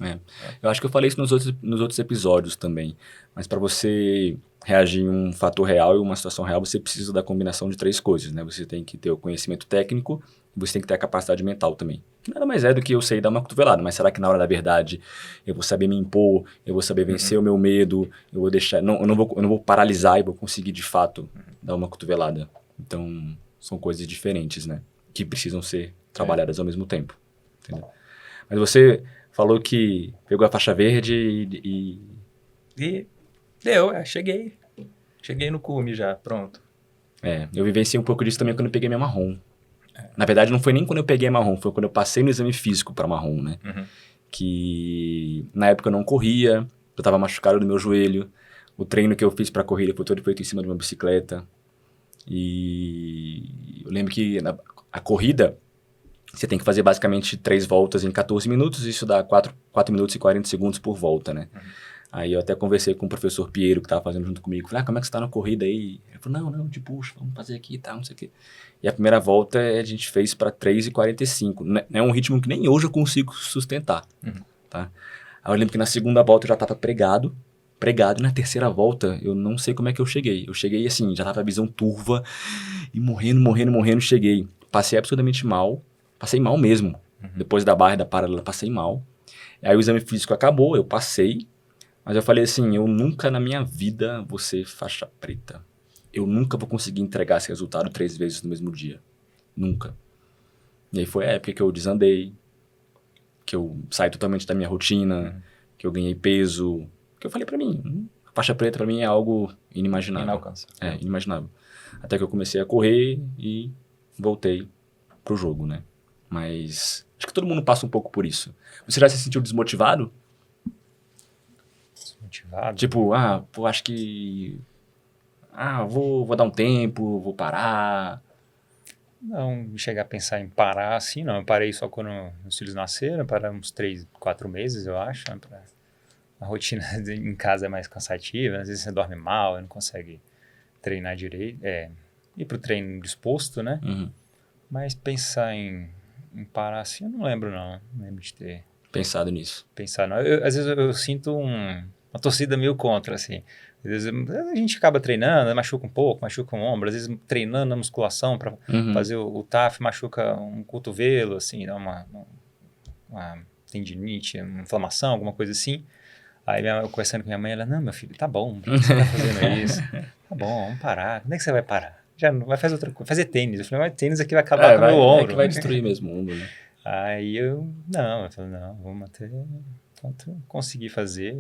S1: Eu acho que eu falei isso nos outros episódios também, mas para você reagir em um fator real e uma situação real, você precisa da combinação de 3 coisas, né? Você tem que ter o conhecimento técnico e você tem que ter a capacidade mental também. Que nada mais é do que eu sei dar uma cotovelada, mas será que na hora da verdade eu vou saber me impor, eu vou saber vencer o meu medo, eu vou deixar... eu não vou paralisar e vou conseguir de fato dar uma cotovelada. Então, são coisas diferentes, né? Que precisam ser trabalhadas ao mesmo tempo, entendeu? Mas você falou que pegou a faixa verde
S2: E deu, cheguei. Cheguei no cume já, pronto.
S1: Eu vivenciei um pouco disso também quando eu peguei minha marrom. Na verdade, não foi nem quando eu peguei a marrom, foi quando eu passei no exame físico para marrom, né? Que na época eu não corria, eu tava machucado no meu joelho, o treino que eu fiz para corrida foi todo feito em cima de uma bicicleta. E eu lembro que a corrida, você tem que fazer basicamente 3 voltas em 14 minutos, isso dá 4 minutos e 40 segundos por volta, né? Aí eu até conversei com o professor Piero, que estava fazendo junto comigo. Falei, como é que você tá na corrida aí? Ele falou, não, te puxo, vamos fazer aqui e tal, não sei o quê. E a primeira volta a gente fez para 3:45. É um ritmo que nem hoje eu consigo sustentar, tá? Aí eu lembro que na segunda volta eu já estava pregado, e na terceira volta eu não sei como é que eu cheguei. Eu cheguei assim, já tava a visão turva, e morrendo, cheguei. Passei absurdamente mal, passei mal mesmo. Depois da barra e da paralela, passei mal. Aí o exame físico acabou, eu passei. Mas eu falei assim, eu nunca na minha vida vou ser faixa preta. Eu nunca vou conseguir entregar esse resultado 3 vezes no mesmo dia. Nunca. E aí foi a época que eu desandei, que eu saí totalmente da minha rotina, que eu ganhei peso. Que eu falei pra mim, a faixa preta pra mim é algo inimaginável.
S2: Inalcançável.
S1: Inimaginável. Até que eu comecei a correr e voltei pro jogo, né? Mas acho que todo mundo passa um pouco por isso. Você já se sentiu desmotivado?
S3: Desmotivado?
S1: Tipo, acho que... vou dar um tempo, vou parar.
S3: Não chegar a pensar em parar assim, não. Eu parei só quando meus filhos nasceram, para uns 3, 4 meses, eu acho. Né? A rotina em casa é mais cansativa, às vezes você dorme mal, não consegue treinar direito, ir pro treino disposto, né? Mas pensar em parar assim, eu não lembro não lembro de ter
S1: Pensado nisso.
S3: pensado. Não. Às vezes eu sinto uma torcida meio contra, assim. Às vezes a gente acaba treinando, machuca um pouco, machuca um ombro, às vezes treinando a musculação para fazer o TAF, machuca um cotovelo, assim, dá uma tendinite, uma inflamação, alguma coisa assim. Aí eu conversando com minha mãe, ela, não, meu filho, tá bom, por que você tá fazendo isso? Tá bom, vamos parar. Quando é que você vai parar? Já não vai fazer outra coisa, fazer tênis. Eu falei, mas tênis aqui vai acabar com o meu ombro.
S1: Que vai destruir mesmo o ombro, né?
S3: Aí eu falei, não, vamos até enquanto conseguir fazer.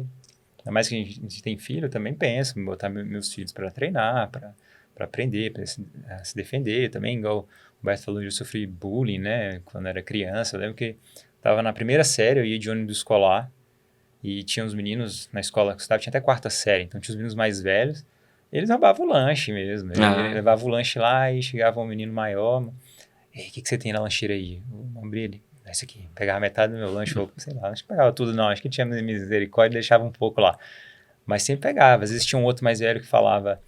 S3: Ainda mais que a gente tem filho, eu também penso em botar meus filhos para treinar, para aprender, para se defender também, igual o Beto falou, eu sofri bullying, né, quando era criança. Eu lembro que estava na primeira série, eu ia de ônibus escolar e tinha uns meninos na escola que eu estava, tinha até quarta série, então tinha os meninos mais velhos, eles roubavam o lanche mesmo. Ele levava o lanche lá e chegava um menino maior, ei, o que você tem na lancheira aí? O Bombril, esse aqui, pegava metade do meu lanche, ou sei lá, acho que pegava tudo não, acho que tinha misericórdia e deixava um pouco lá. Mas sempre pegava, às vezes tinha um outro mais velho que falava,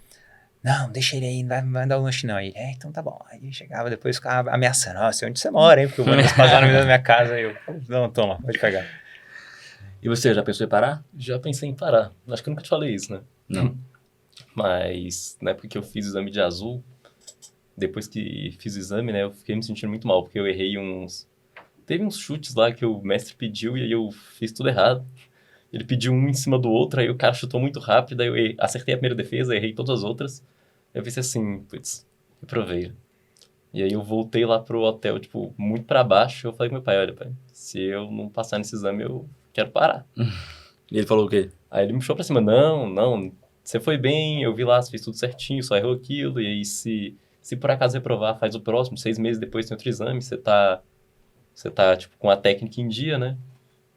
S3: não, deixa ele aí, não vai dar o lanche não. Aí, então tá bom. Aí chegava, depois ficava ameaçando, nossa, onde você mora, hein? Porque o ônibus passava na minha casa, aí eu, não, toma, pode pegar.
S1: E você, já pensou em parar?
S4: Já pensei em parar. Acho que eu nunca te falei isso, né?
S1: Não.
S4: Mas na época que eu fiz o exame de azul, depois que fiz o exame, né, eu fiquei me sentindo muito mal, porque eu errei Teve uns chutes lá que o mestre pediu e aí eu fiz tudo errado. Ele pediu um em cima do outro, aí o cara chutou muito rápido, aí eu acertei a primeira defesa, errei todas as outras. Eu pensei assim, putz, reprovei. E aí eu voltei lá pro hotel, tipo, muito pra baixo. Eu falei com meu pai, olha, pai, se eu não passar nesse exame, eu quero parar.
S1: E ele falou o quê?
S4: Aí ele me puxou pra cima, não, você foi bem, eu vi lá, você fez tudo certinho, só errou aquilo. E aí se por acaso reprovar, faz o próximo, 6 meses depois tem outro exame, você tá, tipo, com a técnica em dia, né?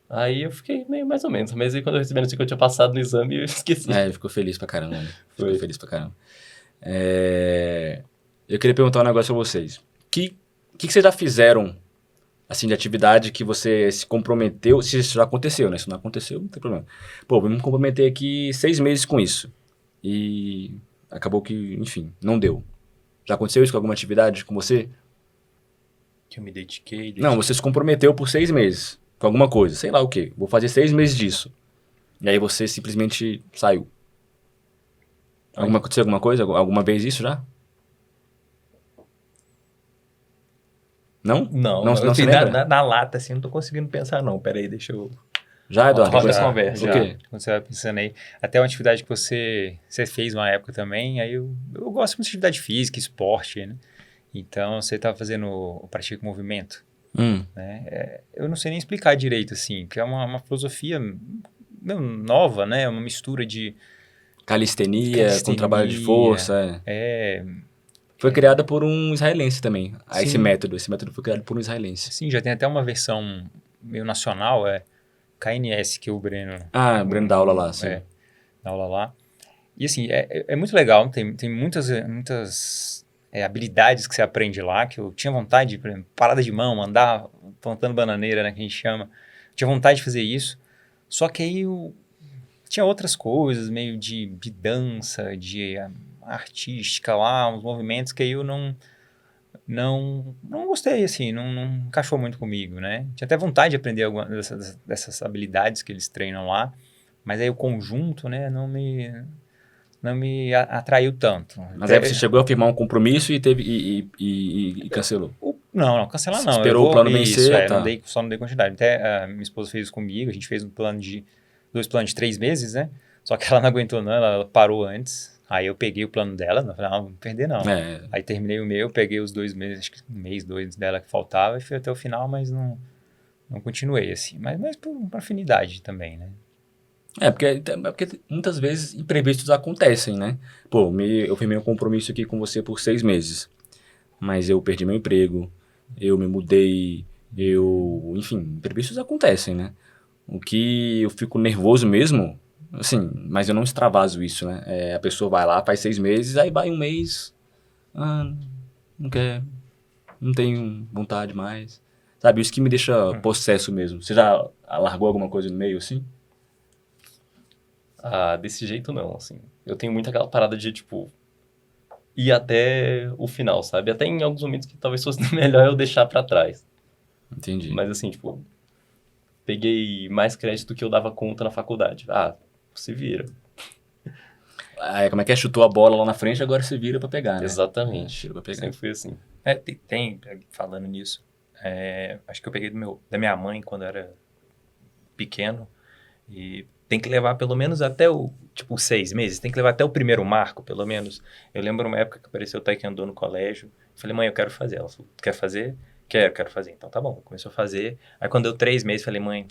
S4: Aí eu fiquei meio mais ou menos. Mas aí quando eu recebi a notícia que eu tinha passado no exame, eu esqueci.
S1: Ele ficou feliz pra caramba, né? Ficou
S4: Foi.
S1: feliz pra caramba. Eu queria perguntar um negócio pra vocês. O que vocês já fizeram, assim, de atividade que você se comprometeu? Se isso já aconteceu, né? Se não aconteceu, não tem problema. Pô, vou me comprometer aqui 6 meses com isso. E acabou que, enfim, não deu. Já aconteceu isso com alguma atividade com você?
S3: Que eu me dediquei.
S1: Não, você se comprometeu por 6 meses com alguma coisa. Sei lá o quê. Vou fazer 6 meses disso. E aí você simplesmente saiu. Aconteceu alguma coisa? Alguma vez isso já? Não?
S2: Não,
S1: se
S2: assim,
S1: lembra?
S2: na lata, assim, não tô conseguindo pensar, não. Peraí, deixa eu...
S1: Já, Eduardo?
S2: Roda
S1: Depois-
S2: essa conversa.
S1: O quê?
S3: Quando você vai pensando aí, até uma atividade que você fez uma época também, aí eu gosto muito de atividade física, esporte, né? Então, você estava fazendo o Pratica Movimento, né? Eu não sei nem explicar direito, assim, porque é uma filosofia meio nova, né? Uma mistura de...
S1: Calistenia, com trabalho de força. Foi criada por um israelense também.
S3: Sim.
S1: Esse método foi criado por um israelense.
S3: Sim, já tem até uma versão meio nacional, KNS, que o Breno...
S1: O Breno dá aula lá, sim.
S3: Dá aula lá. E assim, é muito legal, tem muitas habilidades que você aprende lá, que eu tinha vontade, por exemplo, parada de mão, andar plantando bananeira, né, que a gente chama. Tinha vontade de fazer isso, só que aí tinha outras coisas, meio de dança, de artística lá, uns movimentos que aí eu não gostei, assim, não encaixou muito comigo, né? Tinha até vontade de aprender alguma dessas habilidades que eles treinam lá, mas aí o conjunto, né, não me atraiu tanto.
S1: Mas aí você chegou a firmar um compromisso e teve e cancelou.
S3: Não, cancelar não.
S1: Esperou o plano vencer, tá.
S3: Só não dei continuidade. Até minha esposa fez isso comigo, a gente fez 2 planos de 3 meses, né? Só que ela não aguentou não, ela parou antes. Aí eu peguei o plano dela, não falei, não vou perder não. Aí terminei o meu, peguei os 2 meses, acho que 1 mês, 2 dela que faltava, e fui até o final, mas não continuei, assim. Mas por afinidade também, né?
S1: Porque muitas vezes imprevistos acontecem, né? Pô, eu firmei um compromisso aqui com você por 6 meses, mas eu perdi meu emprego, eu me mudei, enfim, imprevistos acontecem, né? O que eu fico nervoso mesmo, assim, mas eu não extravaso isso, né? A pessoa vai lá, faz 6 meses, aí vai 1 mês, não quer, não tenho vontade mais, sabe? Isso que me deixa possesso mesmo. Você já largou alguma coisa no meio, assim?
S4: Desse jeito não, assim. Eu tenho muito aquela parada de, tipo, ir até o final, sabe? Até em alguns momentos que talvez fosse melhor eu deixar pra trás.
S1: Entendi.
S4: Mas, assim, tipo, peguei mais crédito do que eu dava conta na faculdade. Se vira.
S1: Como é que é? Chutou a bola lá na frente, agora você vira pra pegar, né?
S4: Exatamente.
S1: Tira pra pegar.
S4: Sempre foi assim.
S2: Falando nisso, acho que eu peguei da minha mãe quando eu era pequeno, e tem que levar pelo menos até 6 meses, tem que levar até o primeiro marco, pelo menos. Eu lembro uma época que apareceu o taekwondo no colégio, eu falei, mãe, eu quero fazer. Ela falou, tu quer fazer? Quero fazer. Então tá bom, começou a fazer. Aí quando deu 3 meses, falei, mãe,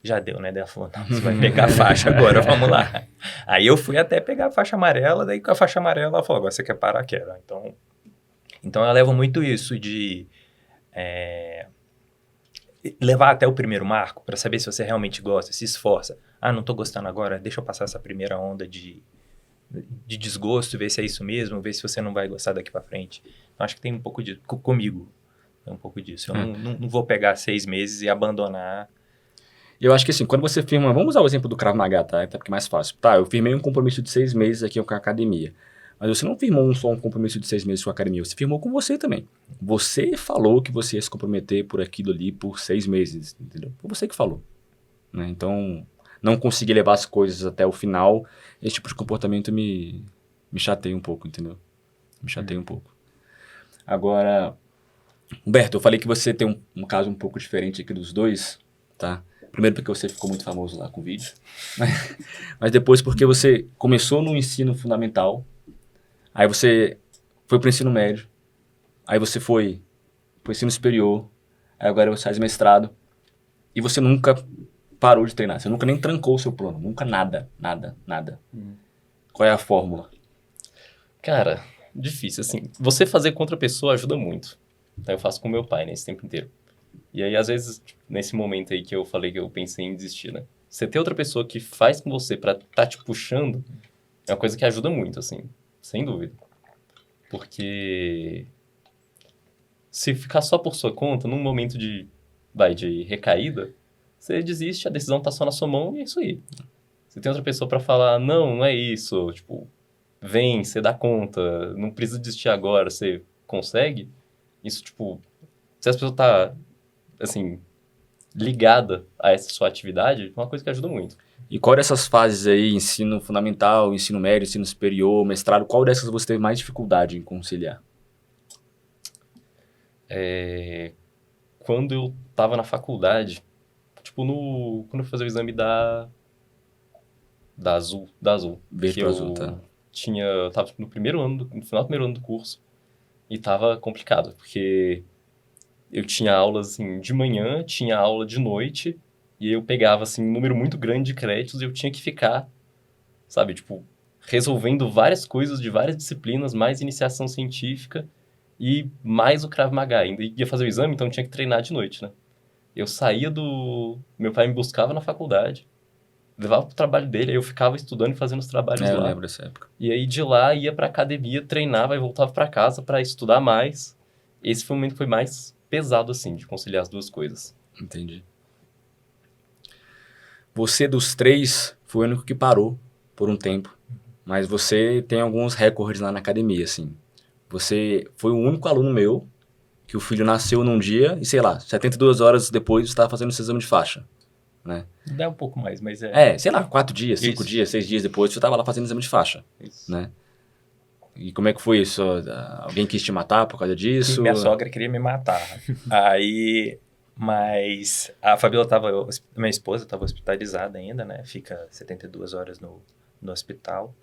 S2: já deu, né? Daí ela falou, não, você vai pegar a faixa agora, vamos lá. Aí eu fui até pegar a faixa amarela, daí com a faixa amarela ela falou, agora você quer parar? Quero. Então eu levo muito isso de levar até o primeiro marco para saber se você realmente gosta, se esforça. Ah, não tô gostando agora, deixa eu passar essa primeira onda de desgosto, ver se é isso mesmo, ver se você não vai gostar daqui para frente. Então acho que tem um pouco disso, comigo, tem um pouco disso. Eu não vou pegar 6 meses e abandonar.
S1: Eu acho que assim, quando você firma... Vamos usar o exemplo do Krav Maga, tá? Até porque é mais fácil. Tá, eu firmei um compromisso de 6 meses aqui com a academia. Mas você não firmou só um compromisso de 6 meses com a academia, você firmou com você também. Você falou que você ia se comprometer por aquilo ali por 6 meses, entendeu? Foi você que falou. Né? Então, não conseguir levar as coisas até o final, esse tipo de comportamento me chateia um pouco, entendeu? Me chateia um pouco. Agora, Humberto, eu falei que você tem um caso um pouco diferente aqui dos dois, tá? Primeiro porque você ficou muito famoso lá com o vídeo, mas depois porque você começou no ensino fundamental, aí você foi para o ensino médio, aí você foi para o ensino superior, aí agora você faz mestrado, e você nunca parou de treinar, você nunca nem trancou o seu plano, nunca nada. Qual é a fórmula?
S4: Cara, difícil, assim. Você fazer com outra pessoa ajuda muito. Então eu faço com meu pai, né, esse tempo inteiro. E aí, às vezes, tipo, nesse momento aí que eu falei que eu pensei em desistir, né? Você ter outra pessoa que faz com você pra tá te puxando é uma coisa que ajuda muito, assim. Sem dúvida. Porque se ficar só por sua conta, num momento de recaída, você desiste, a decisão tá só na sua mão e é isso aí. Você tem outra pessoa pra falar, não é isso, tipo, vem, você dá conta, não precisa desistir agora, você consegue. Isso, tipo, se as pessoas tá, assim, ligada a essa sua atividade, é uma coisa que ajuda muito.
S1: E qual dessas fases aí, ensino fundamental, ensino médio, ensino superior, mestrado, qual dessas você teve mais dificuldade em conciliar?
S4: Quando eu tava na faculdade, tipo, quando eu fazia o exame da Azul.
S1: Verde
S4: que
S1: pro
S4: eu
S1: azul, tá.
S4: eu tava no final do primeiro ano do curso, e tava complicado, porque eu tinha aulas, assim, de manhã, tinha aula de noite, e eu pegava, assim, um número muito grande de créditos e eu tinha que ficar, sabe, tipo, resolvendo várias coisas de várias disciplinas, mais iniciação científica e mais o Krav Maga. Ainda ia fazer o exame, então tinha que treinar de noite, né? Eu saía meu pai me buscava na faculdade, levava pro trabalho dele, aí eu ficava estudando e fazendo os trabalhos
S1: Eu
S4: lá.
S1: lembro dessa época.
S4: E aí de lá ia pra academia, treinava e voltava pra casa pra estudar mais. Esse foi o momento que foi mais pesado, assim, de conciliar as duas coisas.
S1: Entendi. Você dos 3 foi o único que parou por um tempo, mas você tem alguns recordes lá na academia, assim. Você foi o único aluno meu que o filho nasceu num dia e, sei lá, 72 horas depois você estava fazendo esse exame de faixa, né?
S2: Dá um pouco mais, mas
S1: Sei lá, 4 dias, 5
S2: Isso.
S1: dias, 6 dias depois você estava lá fazendo exame de faixa,
S2: Isso.
S1: né? E como é que foi isso? Alguém quis te matar por causa disso?
S2: Minha sogra queria me matar. Aí, mas a Fabíola minha esposa estava hospitalizada ainda, né? Fica 72 horas no hospital.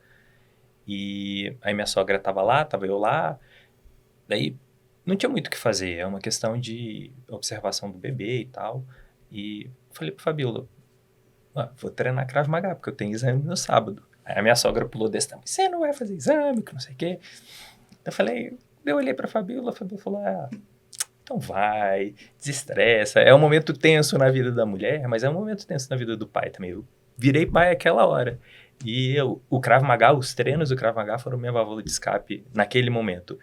S2: E aí minha sogra estava lá, estava eu lá. Daí não tinha muito o que fazer, é uma questão de observação do bebê e tal. E falei pra Fabíola, vou treinar Krav Maga, porque eu tenho exame no sábado. Aí a minha sogra pulou desse tamanho, você não vai fazer exame, que não sei o quê. Eu olhei pra Fabíola, a Fabíola falou, então vai, desestressa. É um momento tenso na vida da mulher, mas é um momento tenso na vida do pai também. Eu virei pai aquela hora. E o Krav Maga, os treinos do Krav Maga foram minha válvula de escape naquele momento.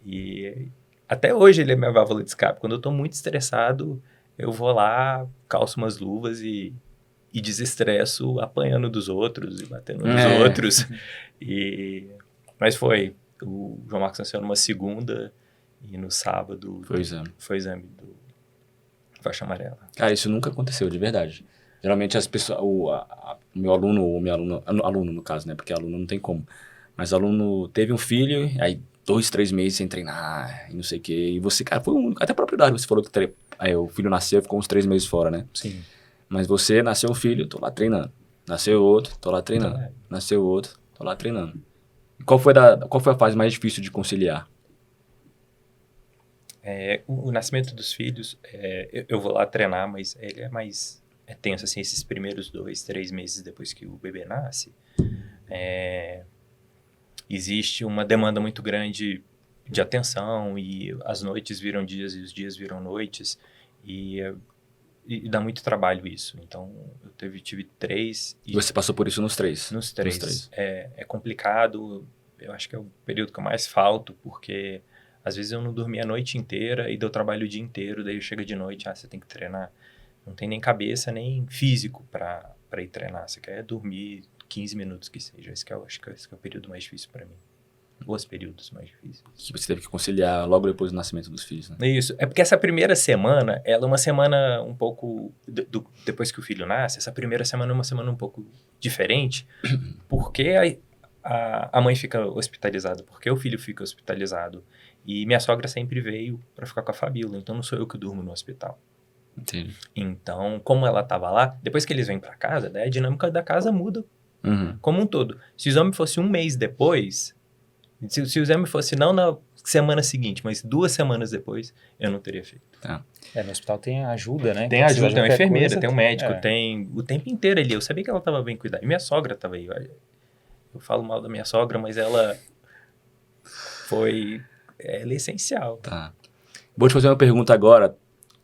S2: E até hoje ele é minha válvula de escape. Quando eu tô muito estressado, eu vou lá, calço umas luvas e desestresso apanhando dos outros e batendo nos outros. Mas foi. O João Marcos nasceu numa segunda e no sábado
S1: Foi o exame.
S2: do faixa amarela.
S1: Cara, isso nunca aconteceu, de verdade. Geralmente as pessoas, o meu aluno, ou minha aluna, aluno no caso, né? Porque aluno não tem como. Mas aluno teve um filho, aí 2, 3 meses sem treinar, e não sei o quê. E você, cara, foi o único. Até a própria idade, você falou que aí o filho nasceu e ficou uns 3 meses fora, né?
S2: Sim.
S1: Mas você, nasceu um filho, tô lá treinando. Nasceu outro, tô lá treinando. Nasceu outro, tô lá treinando. E qual foi a fase mais difícil de conciliar?
S2: O nascimento dos filhos, eu vou lá treinar, mas ele é tenso, assim, esses primeiros 2, 3 meses depois que o bebê nasce. Existe uma demanda muito grande de atenção e as noites viram dias e os dias viram noites e dá muito trabalho isso. Então, eu tive 3...
S1: E você passou por isso nos 3?
S2: Nos 3. É complicado. Eu acho que é o período que eu mais falto, porque às vezes eu não dormi a noite inteira e deu trabalho o dia inteiro, daí chega de noite, você tem que treinar. Não tem nem cabeça, nem físico para ir treinar. Você quer dormir 15 minutos que seja. Acho que esse é o período mais difícil para mim. Os períodos mais difíceis.
S1: Que você teve que conciliar logo depois do nascimento dos filhos, né?
S2: Isso. É porque essa primeira semana, ela é uma semana um pouco... depois que o filho nasce, essa primeira semana é uma semana um pouco diferente, porque a mãe fica hospitalizada, porque o filho fica hospitalizado. E minha sogra sempre veio para ficar com a Fabíola, então não sou eu que durmo no hospital.
S1: Entendi.
S2: Então, como ela estava lá, depois que eles vêm para casa, né, a dinâmica da casa muda como um todo. Se o exame fosse um mês depois... Se o exame fosse não na semana seguinte, mas 2 semanas depois, eu não teria feito.
S1: Tá.
S3: No hospital tem ajuda, né?
S2: Tem ajuda, tem uma enfermeira,
S3: coisa,
S2: tem um médico, tem o tempo inteiro ali. Eu sabia que ela estava bem cuidada. E minha sogra estava aí. Eu falo mal da minha sogra, mas ela ela é essencial.
S1: Tá. Vou te fazer uma pergunta agora,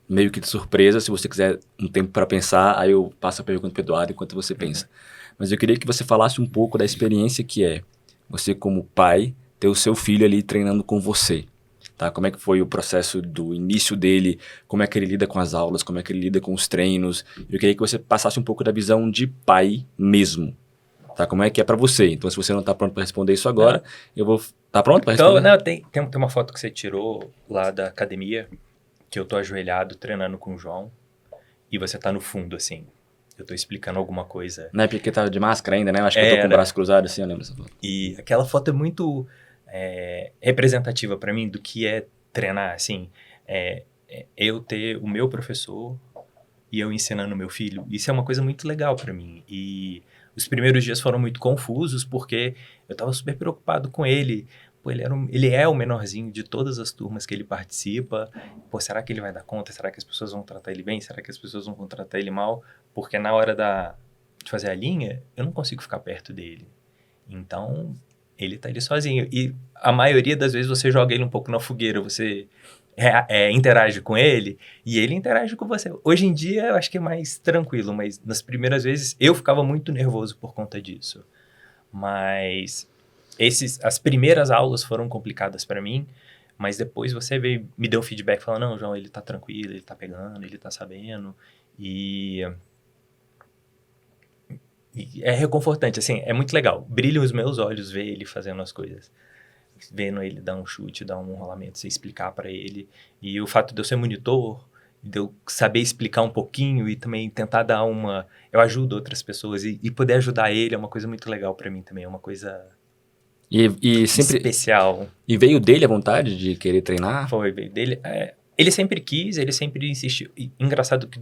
S1: meio que de surpresa. Se você quiser um tempo para pensar, aí eu passo a pergunta para o Eduardo enquanto você pensa. Mas eu queria que você falasse um pouco da experiência que é você, como pai, ter o seu filho ali treinando com você, tá? Como é que foi o processo do início dele, como é que ele lida com as aulas, como é que ele lida com os treinos. Eu queria que você passasse um pouco da visão de pai mesmo, tá? Como é que é pra você. Então, se você não tá pronto pra responder isso agora, eu vou... Tá pronto pra responder?
S2: Então, tem uma foto que você tirou lá da academia, que eu tô ajoelhado treinando com o João, e você tá no fundo, assim. Eu tô explicando alguma coisa.
S1: Não é porque tava de máscara ainda, né? Eu acho que eu tô com o braço cruzado assim, eu lembro dessa foto.
S2: E aquela foto é muito representativa para mim do que é treinar, assim. Eu ter o meu professor e eu ensinando o meu filho. Isso é uma coisa muito legal para mim. E os primeiros dias foram muito confusos, porque eu tava super preocupado com ele. Pô, ele é o menorzinho de todas as turmas que ele participa. Pô, será que ele vai dar conta? Será que as pessoas vão tratar ele bem? Será que as pessoas vão tratar ele mal? Porque na hora de fazer a linha, eu não consigo ficar perto dele. Então, ele tá ali sozinho. E a maioria das vezes você joga ele um pouco na fogueira, você interage com ele e ele interage com você. Hoje em dia, eu acho que é mais tranquilo, mas nas primeiras vezes eu ficava muito nervoso por conta disso. Mas as primeiras aulas foram complicadas para mim, mas depois você me deu feedback falando, não, João, ele tá tranquilo, ele tá pegando, ele tá sabendo. E é reconfortante, assim, é muito legal. Brilham os meus olhos ver ele fazendo as coisas. Vendo ele dar um chute, dar um rolamento, você explicar para ele. E o fato de eu ser monitor, de eu saber explicar um pouquinho e também tentar dar eu ajudo outras pessoas e poder ajudar ele é uma coisa muito legal para mim também, é uma coisa
S1: e sempre
S2: especial.
S1: E veio dele a vontade de querer treinar?
S2: Veio dele. Ele sempre quis, ele sempre insistiu. E, engraçado que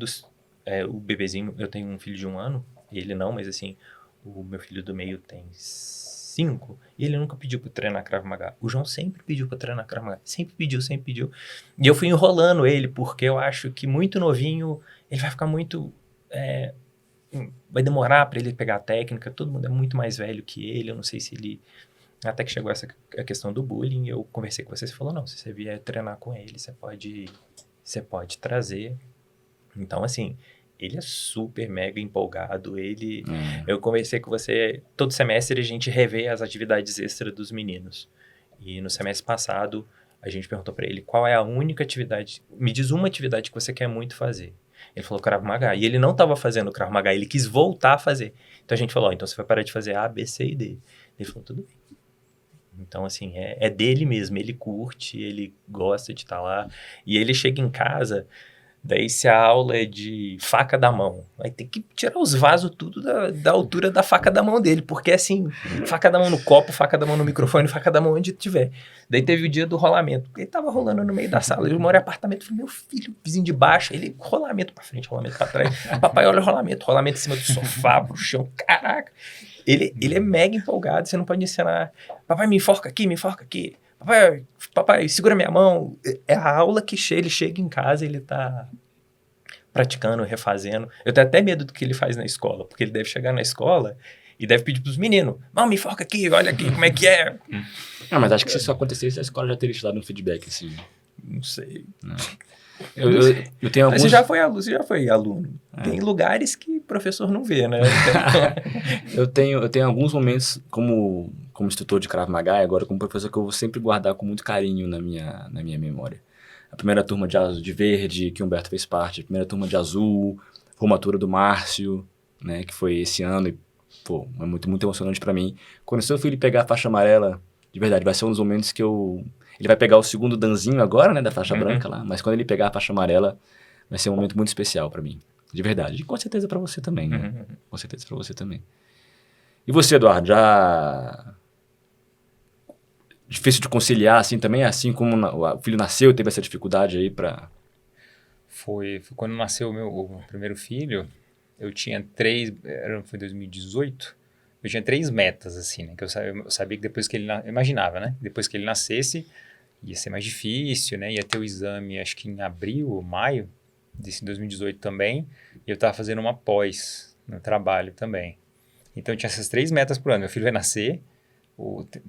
S2: o bebezinho, eu tenho um filho de 1 ano, ele não, mas assim, o meu filho do meio tem 5, e ele nunca pediu pra treinar Krav Maga. O João sempre pediu pra treinar Krav Maga. Sempre pediu. E eu fui enrolando ele, porque eu acho que muito novinho, ele vai ficar muito... vai demorar pra ele pegar a técnica, todo mundo é muito mais velho que ele, eu não sei se ele... Até que chegou a questão do bullying, eu conversei com você, você falou, não, se você vier treinar com ele, você pode trazer. Então, assim... Ele é super mega empolgado, eu conversei com você, todo semestre a gente revê as atividades extras dos meninos. E no semestre passado, a gente perguntou pra ele qual é a única atividade, me diz uma atividade que você quer muito fazer. Ele falou Krav Maga, e ele não estava fazendo Krav Maga, ele quis voltar a fazer. Então a gente falou, então você vai parar de fazer A, B, C e D. Ele falou, tudo bem. Então, assim, é dele mesmo, ele curte, ele gosta de estar lá. E ele chega em casa... Daí, se a aula é de faca da mão, vai ter que tirar os vasos tudo da altura da faca da mão dele, porque assim, faca da mão no copo, faca da mão no microfone, faca da mão onde tiver. Daí teve o dia do rolamento, ele tava rolando no meio da sala, eu moro em apartamento, falei, meu filho, vizinho de baixo, ele, rolamento pra frente, rolamento pra trás, papai, olha o rolamento em cima do sofá, pro chão, caraca. Ele é mega empolgado, você não pode ensinar, papai, me enforca aqui. Papai, segura minha mão. É a aula que ele chega em casa, ele tá praticando, refazendo. Eu tenho até medo do que ele faz na escola, porque ele deve chegar na escola e deve pedir pros meninos, não, me foca aqui, olha aqui como é que é.
S1: Ah, mas acho que se isso acontecesse, a escola já teria te dado um feedback, assim.
S2: Não sei.
S1: Não. Eu tenho alguns...
S2: Mas você já foi aluno. Tem lugares que o professor não vê, né?
S1: eu tenho alguns momentos como instrutor de Krav Maga e agora como professor que eu vou sempre guardar com muito carinho na minha memória. A primeira turma de verde, que o Humberto fez parte, a primeira turma de azul, formatura do Márcio, né, que foi esse ano e, pô, é muito, muito emocionante pra mim. Quando o seu filho pegar a faixa amarela, de verdade, vai ser um dos momentos que ele vai pegar o segundo danzinho agora, né, da faixa branca lá, mas quando ele pegar a faixa amarela, vai ser um momento muito especial pra mim, de verdade. E com certeza pra você também, né? Com certeza pra você também. E você, Eduardo, já... Difícil de conciliar, assim, também? Assim como o filho nasceu e teve essa dificuldade aí pra...
S3: Foi quando nasceu o primeiro filho, eu tinha foi 2018, eu tinha 3 metas, assim, né? Que eu sabia que depois que eu imaginava, né? Depois que ele nascesse, ia ser mais difícil, né? Ia ter o exame, acho que em abril ou maio desse 2018 também, e eu tava fazendo uma pós no trabalho também. Então, eu tinha essas 3 metas por ano. Meu filho vai nascer,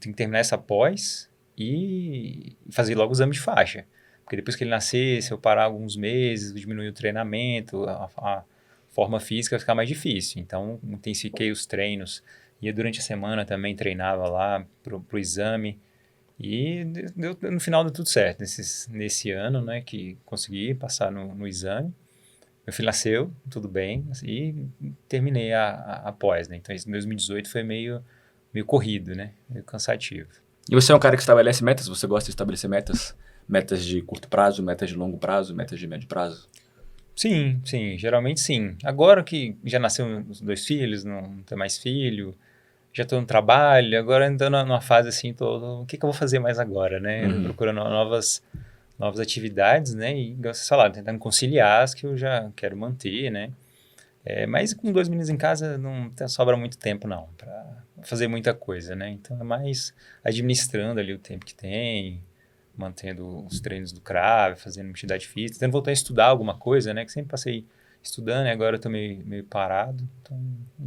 S3: tem que terminar essa pós e fazer logo o exame de faixa. Porque depois que ele nascer, se eu parar alguns meses, diminuir o treinamento, a forma física vai ficar mais difícil. Então, intensifiquei os treinos. Ia durante a semana também, treinava lá pro exame. E no final deu tudo certo. Nesse ano, né, que consegui passar no exame. Meu filho nasceu, tudo bem, e terminei a pós, né? Então, esse 2018 foi meio corrido, né? Meio cansativo.
S1: E você é um cara que estabelece metas? Você gosta de estabelecer metas? Metas de curto prazo, metas de longo prazo, metas de médio prazo?
S3: Sim, geralmente sim. Agora que já nasceu os 2 filhos, não tem mais filho, já estou no trabalho, agora ainda numa fase assim, o que eu vou fazer mais agora, né? Procurando novas atividades, né? E, sei lá, tentando conciliar as que eu já quero manter, né? Mas com 2 meninos em casa não sobra muito tempo, não, para fazer muita coisa, né? Então, é mais administrando ali o tempo que tem, mantendo os treinos do Krav, fazendo atividade física, tentando voltar a estudar alguma coisa, né? Que sempre passei estudando e agora eu tô meio parado. Então,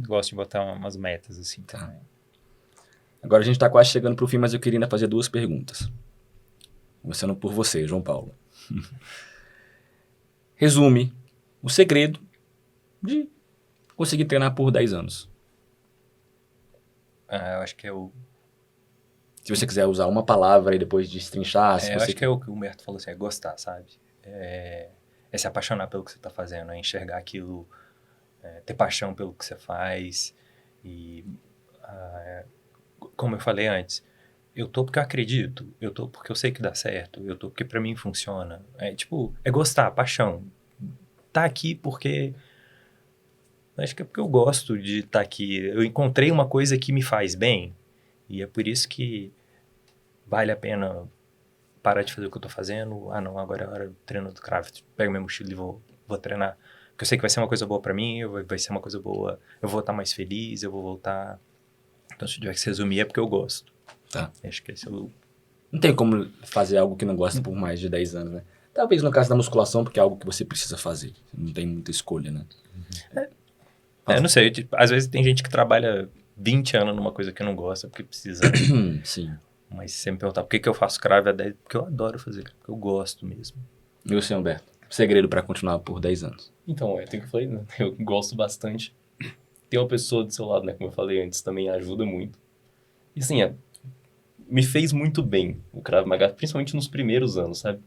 S3: gosto de botar umas metas assim também.
S1: Agora a gente tá quase chegando pro fim, mas eu queria ainda fazer 2 perguntas. Começando por você, João Paulo. Resume o segredo de conseguir treinar por 10 anos.
S2: Eu acho que é o...
S1: Se você quiser usar uma palavra e depois destrinchar...
S2: eu acho que é o que o Humberto falou assim, é gostar, sabe? É se apaixonar pelo que você está fazendo, é enxergar aquilo, ter paixão pelo que você faz. E, como eu falei antes, eu tô porque eu acredito, eu tô porque eu sei que dá certo, eu tô porque pra mim funciona. É gostar, paixão. Tá aqui porque... Acho que é porque eu gosto de estar aqui. Eu encontrei uma coisa que me faz bem e é por isso que vale a pena parar de fazer o que eu tô fazendo. Ah, não, agora é hora do treino do Krav. Pego minha mochila e vou treinar. Porque eu sei que vai ser uma coisa boa pra mim, vai ser uma coisa boa. Eu vou estar mais feliz, eu vou voltar. Então, se tiver que se resumir, é porque eu gosto.
S1: Tá.
S2: Acho que esse é o...
S1: Não tem como fazer algo que não gosta por mais de 10 anos, né? Talvez no caso da musculação, porque é algo que você precisa fazer. Não tem muita escolha, né?
S2: Eu não sei, às vezes tem gente que trabalha 20 anos numa coisa que não gosta, porque precisa.
S1: Sim.
S2: Mas se você me perguntar por que eu faço Krav há 10, porque eu adoro fazer, porque eu gosto mesmo.
S1: E você, Humberto? Segredo para continuar por 10 anos?
S4: Então, tem que eu falei, né? Eu gosto bastante. Ter uma pessoa do seu lado, né? Como eu falei antes, também ajuda muito. E assim, me fez muito bem o Krav Maga, principalmente nos primeiros anos, sabe?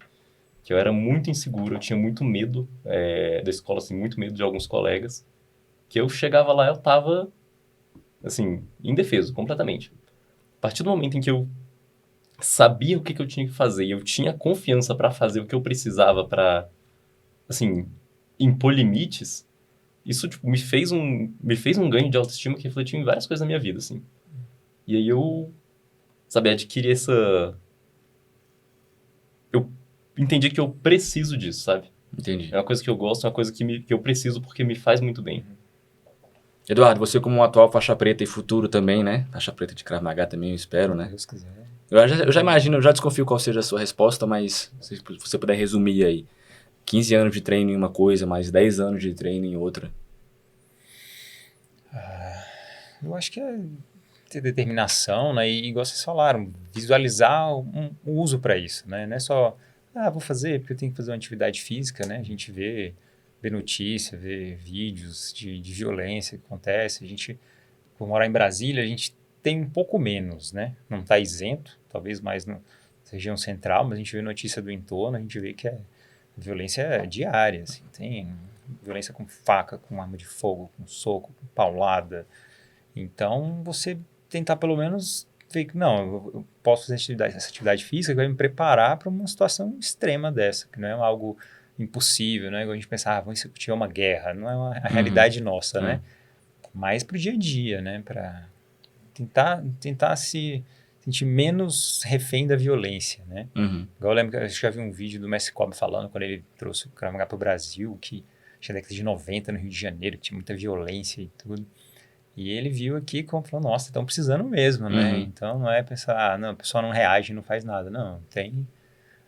S4: Que eu era muito inseguro, eu tinha muito medo da escola, assim, muito medo de alguns colegas. Que eu chegava lá, eu tava, assim, indefeso, completamente. A partir do momento em que eu sabia o que eu tinha que fazer e eu tinha confiança pra fazer o que eu precisava pra, assim, impor limites, isso, tipo, me fez um ganho de autoestima que refletiu em várias coisas na minha vida, assim. E aí eu, sabe, adquiri essa... Eu entendi que eu preciso disso, sabe?
S1: Entendi.
S4: É uma coisa que eu gosto, é uma coisa que eu preciso porque me faz muito bem.
S1: Eduardo, você como um atual faixa preta e futuro também, né? Faixa preta de Krav Maga também, eu espero, né?
S3: Deus quiser.
S1: Eu já imagino, eu já desconfio qual seja a sua resposta, mas se você puder resumir aí. 15 anos de treino em uma coisa, mais 10 anos de treino em outra?
S3: Eu acho que é ter determinação, né? E igual vocês falaram, visualizar um uso para isso, né? Não é só, vou fazer porque eu tenho que fazer uma atividade física, né? A gente vê notícia, vê vídeos de violência que acontece. A gente, por morar em Brasília, a gente tem um pouco menos, né? Não está isento, talvez mais na região central, mas a gente vê notícia do entorno, a gente vê que violência é diária, assim. Tem violência com faca, com arma de fogo, com soco, com paulada. Então, você tentar pelo menos ver que, não, eu posso fazer essa atividade física que vai me preparar para uma situação extrema dessa, que não é algo impossível, não é igual a gente pensar, vamos tiver uma guerra, não é a realidade nossa, né? Mas para o dia a dia, né? Para tentar se sentir menos refém da violência, né? Igual eu lembro que eu já vi um vídeo do Messi Cobb falando quando ele trouxe o Krav Maga para o Brasil, que tinha década de 90 no Rio de Janeiro, que tinha muita violência e tudo. E ele viu aqui e falou, nossa, estão precisando mesmo, né? Então não é pensar, não, o pessoal não reage, não faz nada. Não,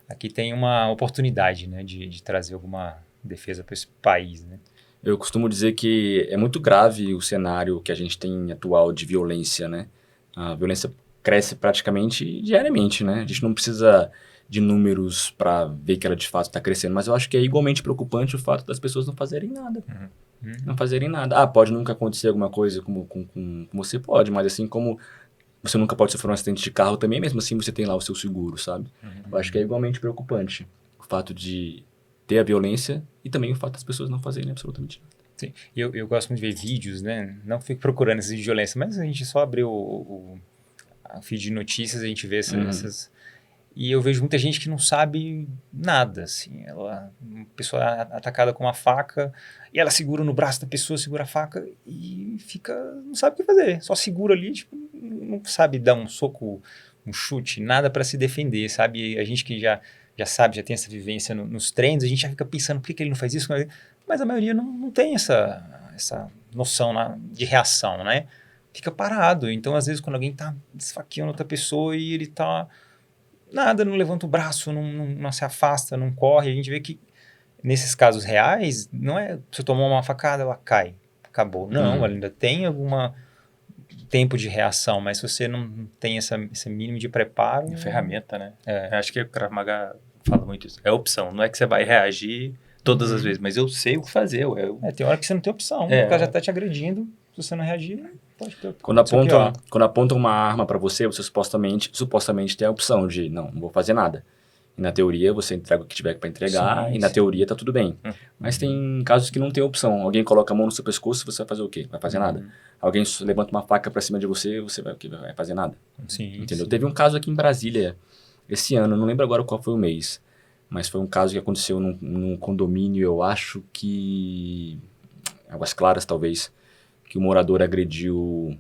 S3: aqui tem uma oportunidade, né, de trazer alguma defesa para esse país, né?
S1: Eu costumo dizer que é muito grave o cenário que a gente tem atual de violência, né? A violência cresce praticamente diariamente, né? A gente não precisa de números para ver que ela de fato está crescendo, mas eu acho que é igualmente preocupante o fato das pessoas não fazerem nada. Não fazerem nada. Pode nunca acontecer alguma coisa com você, pode, mas assim como você nunca pode sofrer um acidente de carro também, mesmo assim você tem lá o seu seguro, sabe? Eu acho que é igualmente preocupante o fato de ter a violência e também o fato das pessoas não fazerem absolutamente nada.
S3: Sim, eu gosto muito de ver vídeos, né? Não fico procurando esses de violência, mas a gente só abriu o feed de notícias, a gente vê essas... E eu vejo muita gente que não sabe nada, assim. Uma pessoa atacada com uma faca e ela segura no braço da pessoa, segura a faca e não sabe o que fazer. Só segura ali, tipo, não sabe dar um soco, um chute, nada para se defender, sabe? E a gente que já sabe, já tem essa vivência nos treinos, a gente já fica pensando por que ele não faz isso, mas a maioria não tem essa noção de reação, né? Fica parado. Então, às vezes, quando alguém tá esfaqueando outra pessoa e ele tá... Nada, não levanta o braço, não se afasta, não corre. A gente vê que, nesses casos reais, não é se tomar uma facada, ela cai, acabou. Não, ela ainda tem algum tempo de reação, mas se você não tem esse mínimo de preparo...
S2: É ferramenta, né? Eu acho que o Krav Maga fala muito isso. É opção, não é que você vai reagir todas as vezes, mas eu sei o que fazer.
S3: tem hora que você não tem opção, o cara já tá te agredindo, se você não reagir...
S1: Quando apontam uma arma para você, você supostamente tem a opção de, não vou fazer nada. E na teoria, você entrega o que tiver para entregar, e na teoria tá tudo bem. Mas tem casos que não tem opção. Alguém coloca a mão no seu pescoço, você vai fazer o quê? Vai fazer nada. Alguém levanta uma faca para cima de você, você vai fazer nada. Entendeu? Teve um caso aqui em Brasília, esse ano, não lembro agora qual foi o mês, mas foi um caso que aconteceu num condomínio, eu acho que... Águas Claras, talvez, que o morador agrediu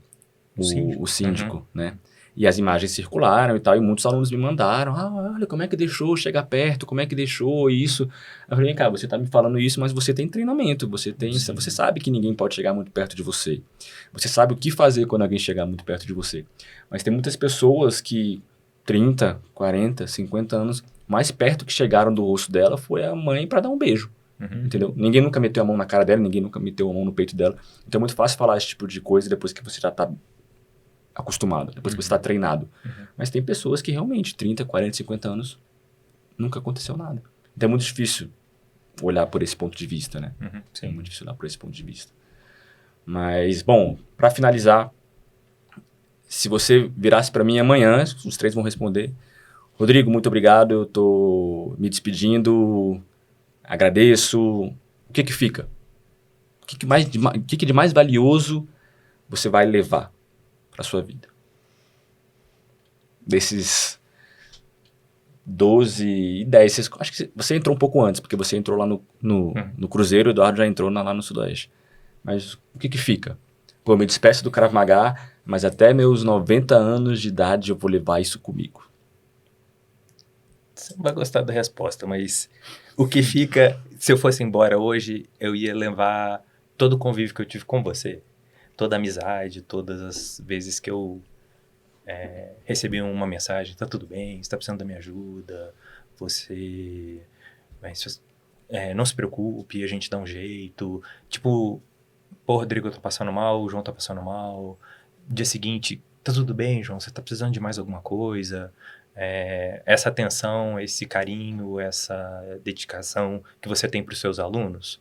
S1: o síndico, né? E as imagens circularam e tal, e muitos alunos me mandaram, olha, como é que deixou chegar perto, como é que deixou isso? Eu falei, cara, você tá me falando isso, mas você tem treinamento, você sabe que ninguém pode chegar muito perto de você. Você sabe o que fazer quando alguém chegar muito perto de você. Mas tem muitas pessoas que 30, 40, 50 anos, mais perto que chegaram do rosto dela foi a mãe para dar um beijo. Entendeu? Ninguém nunca meteu a mão na cara dela, ninguém nunca meteu a mão no peito dela. Então é muito fácil falar esse tipo de coisa depois que você já tá acostumado, depois que você está treinado. Mas tem pessoas que realmente, 30, 40, 50 anos, nunca aconteceu nada. Então é muito difícil olhar por esse ponto de vista, né? É muito difícil olhar por esse ponto de vista. Mas, bom, para finalizar, se você virasse para mim amanhã, os três vão responder. Rodrigo, muito obrigado, eu tô me despedindo, agradeço. O que fica? O que de mais valioso você vai levar para sua vida? Desses 12 e 10, acho que você entrou um pouco antes, porque você entrou lá no Cruzeiro, o Eduardo já entrou lá no Sudoeste. Mas o que fica? Pô, eu me despeço do Krav Maga, mas até meus 90 anos de idade eu vou levar isso comigo.
S2: Você não vai gostar da resposta, mas o que fica, se eu fosse embora hoje, eu ia levar todo o convívio que eu tive com você. Toda a amizade, todas as vezes que eu recebi uma mensagem, tá tudo bem, você tá precisando da minha ajuda, não se preocupe, a gente dá um jeito. Tipo, pô, Rodrigo, eu tô passando mal, o João tá passando mal. Dia seguinte, tá tudo bem, João, você tá precisando de mais alguma coisa? Essa atenção, esse carinho, essa dedicação que você tem pros seus alunos.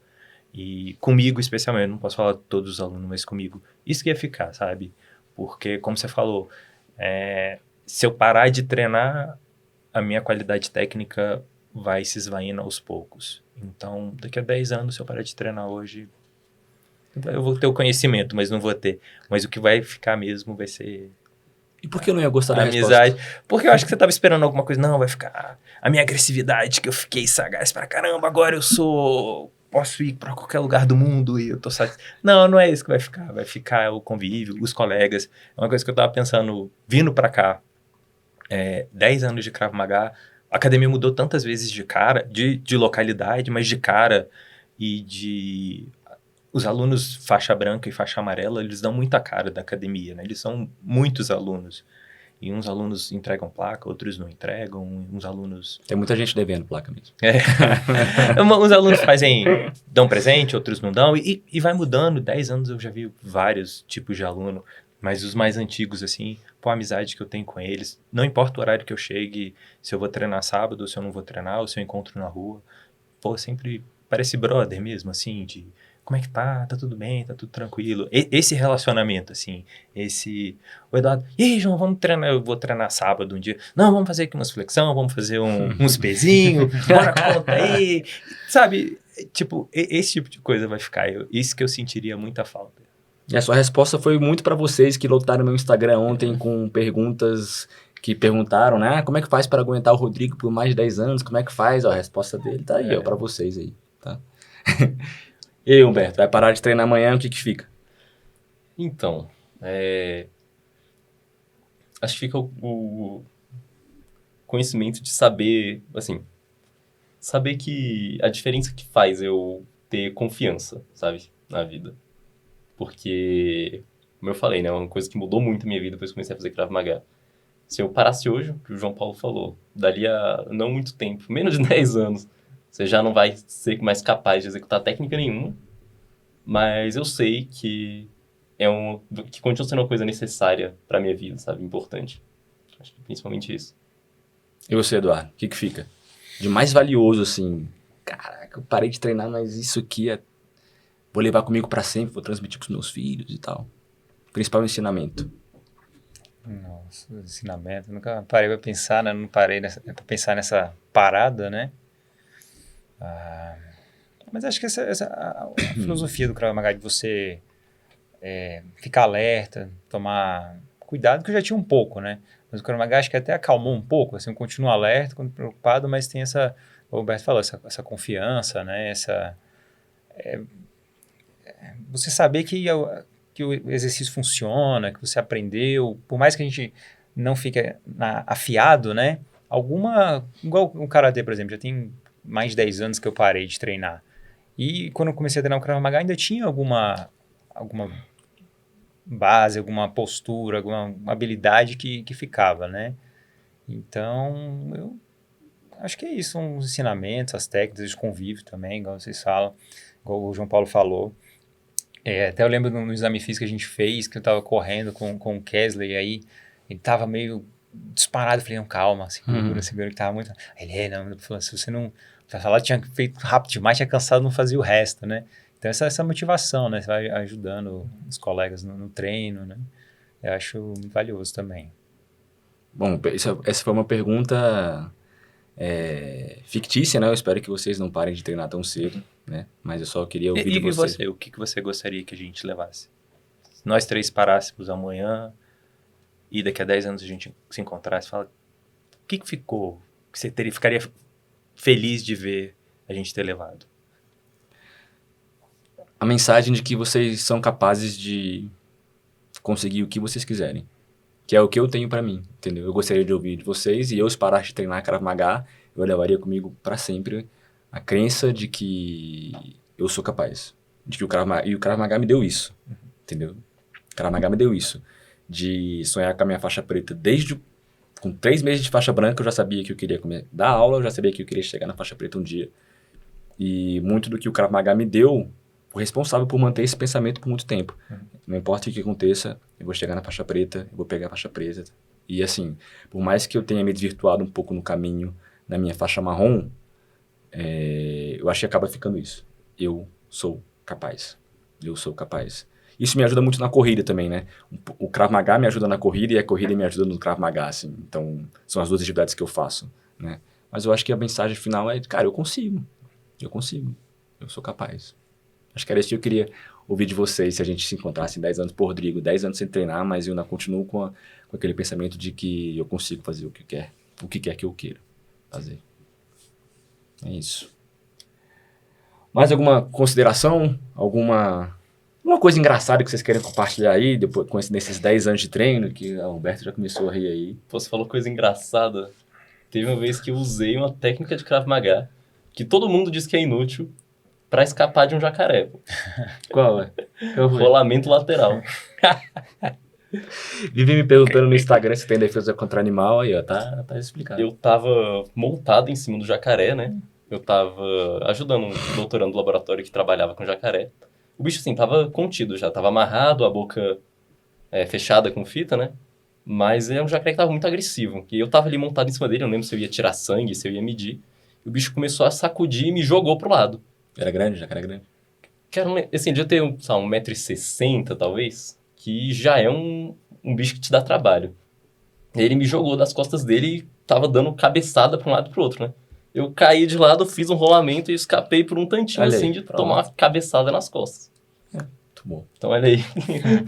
S2: E comigo, especialmente, eu não posso falar de todos os alunos, mas comigo, isso que ia ficar, sabe? Porque, como você falou, se eu parar de treinar, a minha qualidade técnica vai se esvaindo aos poucos. Então, daqui a 10 anos, se eu parar de treinar hoje, eu vou ter o conhecimento, mas não vou ter. Mas o que vai ficar mesmo vai ser
S1: E por que eu não ia gostar da
S2: a
S1: resposta?
S2: amizade. Porque eu acho que você tava esperando alguma coisa. Não, vai ficar a minha agressividade, que eu fiquei sagaz pra caramba, agora eu posso ir pra qualquer lugar do mundo e eu tô satisfeito. Não, não é isso que vai ficar. Vai ficar o convívio, os colegas. É uma coisa que eu tava pensando, vindo pra cá, 10 anos de Krav Maga, a academia mudou tantas vezes de cara, de localidade, mas de cara e os alunos faixa branca e faixa amarela, eles dão muita cara da academia, né? Eles são muitos alunos. E uns alunos entregam placa, outros não entregam, uns alunos...
S1: Tem muita gente devendo placa mesmo.
S2: Uns alunos dão presente, outros não dão, e vai mudando. 10 anos eu já vi vários tipos de aluno, mas os mais antigos, assim, pô, a amizade que eu tenho com eles, não importa o horário que eu chegue, se eu vou treinar sábado, ou se eu não vou treinar, ou se eu encontro na rua, pô, sempre parece brother mesmo, assim, de... Como é que tá? Tá tudo bem? Tá tudo tranquilo? Esse relacionamento, assim, O Eduardo, e aí, João, vamos treinar, eu vou treinar sábado um dia. Não, vamos fazer aqui umas flexão, vamos fazer uns pezinhos, bora conta aí. Sabe, tipo, esse tipo de coisa vai ficar. Isso que eu sentiria muita falta.
S1: E a sua resposta foi muito pra vocês que lotaram no meu Instagram ontem com perguntas que perguntaram, né? Como é que faz para aguentar o Rodrigo por mais de 10 anos? Como é que faz? Ó, a resposta dele tá aí, ó, pra vocês aí, tá? E aí, Humberto, vai parar de treinar amanhã, o que fica?
S4: Então, acho que fica o conhecimento de saber, assim, saber que a diferença que faz eu ter confiança, sabe, na vida. Porque, como eu falei, né, é uma coisa que mudou muito a minha vida depois que comecei a fazer Krav Maga. Se eu parasse hoje, o que o João Paulo falou, dali a não muito tempo, menos de 10 anos, você já não vai ser mais capaz de executar técnica nenhuma, mas eu sei que que continua sendo uma coisa necessária pra minha vida, sabe? Importante. Acho que principalmente isso.
S1: E você, Eduardo, o que fica? De mais valioso, assim, caraca, eu parei de treinar, mas isso aqui vou levar comigo pra sempre, vou transmitir pros meus filhos e tal. Principal ensinamento.
S3: Nossa, ensinamento. Nunca parei pra pensar, né? Não parei pra pensar nessa parada, né? Mas acho que a filosofia do Krav Maga de você ficar alerta, tomar cuidado, que eu já tinha um pouco, né? Mas o Krav Maga acho que até acalmou um pouco, assim, eu continuo alerta, preocupado, mas tem o Roberto falou, essa confiança, né? Você saber que o exercício funciona, que você aprendeu, por mais que a gente não fique afiado, né? Igual o Karatê, por exemplo, já tem mais de 10 anos que eu parei de treinar. E quando eu comecei a treinar o Krav Maga, ainda tinha alguma base, alguma postura, alguma habilidade que ficava, né? Então, eu acho que é isso, são os ensinamentos, as técnicas de convívio também, igual vocês falam, igual o João Paulo falou. Até eu lembro no exame físico que a gente fez, que eu tava correndo com o Kesley, e aí ele tava meio disparado, eu falei, não, calma, segura, que tava muito... Ele, não, se você não... Você falou, tinha feito rápido demais, tinha cansado, não fazia o resto, né? Então, essa motivação, né? Você vai ajudando os colegas no treino, né? Eu acho muito valioso também.
S1: Bom, essa foi uma pergunta fictícia, né? Eu espero que vocês não parem de treinar tão cedo, né? Mas eu só queria ouvir de vocês.
S2: E você? O que você gostaria que a gente levasse? Se nós três parássemos amanhã e daqui a 10 anos a gente se encontrasse, fala, o que ficou? Que você ficaria feliz de ver a gente ter levado?
S1: A mensagem de que vocês são capazes de conseguir o que vocês quiserem. Que é o que eu tenho pra mim, entendeu? Eu gostaria de ouvir de vocês, e eu, se parasse de treinar Krav Maga, eu levaria comigo pra sempre a crença de que eu sou capaz. De que o Krav Maga me deu isso, entendeu? O Krav Maga me deu isso. De sonhar com a minha faixa preta com 3 meses de faixa branca, eu já sabia que eu queria dar aula, eu já sabia que eu queria chegar na faixa preta um dia. E muito do que o Krav Maga me deu foi responsável por manter esse pensamento por muito tempo. Não importa o que aconteça, eu vou chegar na faixa preta, eu vou pegar a faixa preta. E assim, por mais que eu tenha me desvirtuado um pouco no caminho na minha faixa marrom, eu acho que acaba ficando isso. Eu sou capaz. Eu sou capaz. Isso me ajuda muito na corrida também, né? O Krav Maga me ajuda na corrida e a corrida me ajuda no Krav Maga, assim. Então, são as duas atividades que eu faço, né? Mas eu acho que a mensagem final é, cara, eu consigo. Eu consigo. Eu sou capaz. Acho que era isso que eu queria ouvir de vocês, se a gente se encontrasse em 10 anos. Pô, Rodrigo, 10 anos sem treinar, mas eu ainda continuo com aquele pensamento de que eu consigo fazer o que quer que eu queira fazer. É isso. Mais alguma consideração? Alguma coisa engraçada que vocês querem compartilhar aí, depois, nesses 10 anos de treino, que a Roberta já começou a rir aí?
S4: Pô, você falou coisa engraçada. Teve uma vez que eu usei uma técnica de Krav Maga, que todo mundo diz que é inútil, pra escapar de um jacaré. Pô.
S1: Qual é?
S4: Rolamento lateral.
S1: Vive me perguntando no Instagram se tem defesa contra animal, aí ó, tá explicado.
S4: Eu tava montado em cima do jacaré, né? Eu tava ajudando um doutorando do laboratório que trabalhava com jacaré. O bicho, assim, tava contido já, tava amarrado, a boca fechada com fita, né? Mas é um jacaré que tava muito agressivo. E eu tava ali montado em cima dele, eu não lembro se eu ia tirar sangue, se eu ia medir. E o bicho começou a sacudir e me jogou pro lado.
S1: Era grande? Jacaré grande?
S4: Cara, assim, devia ter, sei lá, 1,60 m, talvez, que já é um bicho que te dá trabalho. Ele me jogou das costas dele e tava dando cabeçada pra um lado e pro outro, né? Eu caí de lado, fiz um rolamento e escapei por um tantinho,
S1: Olha
S4: assim,
S1: aí,
S4: de
S1: pronto.
S4: tomar uma cabeçada nas costas.
S1: Muito bom.
S4: Então, olha aí.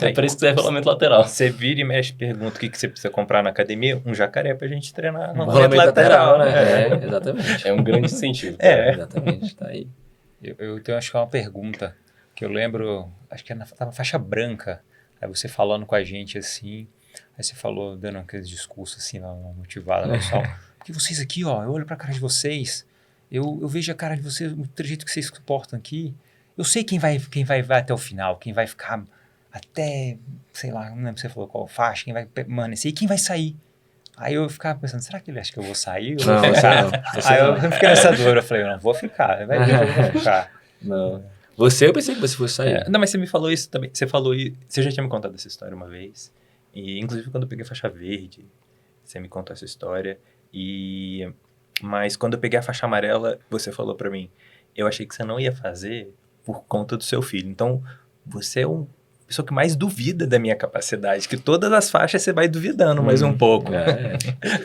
S4: É para isso que serve rolamento lateral.
S3: Você vira e mexe e pergunta o que você precisa comprar na academia, um jacaré pra gente treinar no
S1: Rolamento lateral, né?
S3: É.
S1: Exatamente.
S4: É um grande incentivo.
S1: Exatamente, tá aí.
S3: Eu tenho, acho que é uma pergunta que eu lembro, acho que tava na faixa branca, aí você falando com a gente assim, aí você falou, dando aqueles discursos assim, uma motivada, pessoal, porque vocês aqui, ó, eu olho pra cara de vocês, eu vejo a cara de vocês, o jeito que vocês suportam aqui, eu sei quem vai até o final, quem vai ficar até, sei lá, não lembro se você falou qual faixa, quem vai permanecer e quem vai sair. Aí eu ficava pensando, será que ele acha que eu vou sair?
S1: Não,
S3: Aí eu fiquei nessa dor, eu falei, eu não vou ficar, vai ver que eu vou ficar.
S1: Não. Eu pensei que você fosse sair.
S3: Não, mas você me falou isso também, você já tinha me contado essa história uma vez, e inclusive quando eu peguei a faixa verde, você me contou essa história, mas quando eu peguei a faixa amarela, você falou pra mim, eu achei que você não ia fazer por conta do seu filho, então você é uma pessoa que mais duvida da minha capacidade, que todas as faixas você vai duvidando mais um pouco.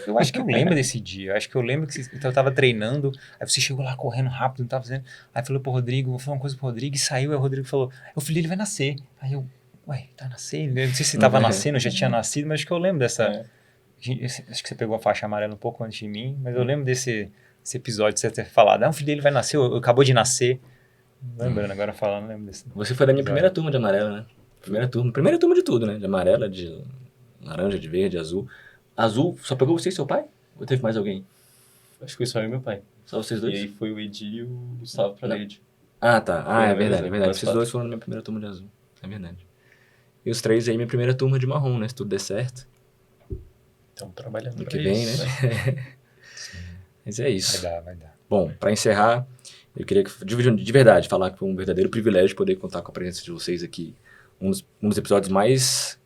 S3: Eu acho que eu lembro desse dia, eu lembro que eu tava treinando, aí você chegou lá correndo rápido, não tava fazendo, aí falou pro Rodrigo, vou falar uma coisa pro Rodrigo, e saiu, aí o Rodrigo falou, o filho dele vai nascer. Aí eu, ué, tá nascendo? Eu não sei se tava nascendo, já tinha nascido, mas acho que eu lembro dessa... Acho que você pegou a faixa amarela um pouco antes de mim, mas eu lembro desse episódio de você ter falado, o filho dele vai nascer, acabou de nascer. Lembrando, agora falando, lembro desse.
S1: Você foi da minha primeira turma de amarela, né? Primeira turma de tudo, né? De amarela, de laranja, de verde, azul. Azul, só pegou você e seu pai? Ou teve mais alguém?
S4: Acho que foi só eu e meu pai.
S1: Só vocês
S4: E
S1: dois?
S4: aí foi o Edi e o Gustavo pra Lede.
S1: Ah, tá. É verdade.
S4: mais
S1: Vocês dois foram na minha primeira turma de azul. É verdade. E os três aí, minha primeira turma de marrom, né? Se tudo der certo.
S4: Então, trabalhando
S1: Ano
S4: pra
S1: que vem,
S4: isso,
S1: né? Mas é isso.
S3: Vai dar.
S1: Bom, pra encerrar, eu queria de verdade falar que foi um verdadeiro privilégio poder contar com a presença de vocês aqui. Um dos episódios mais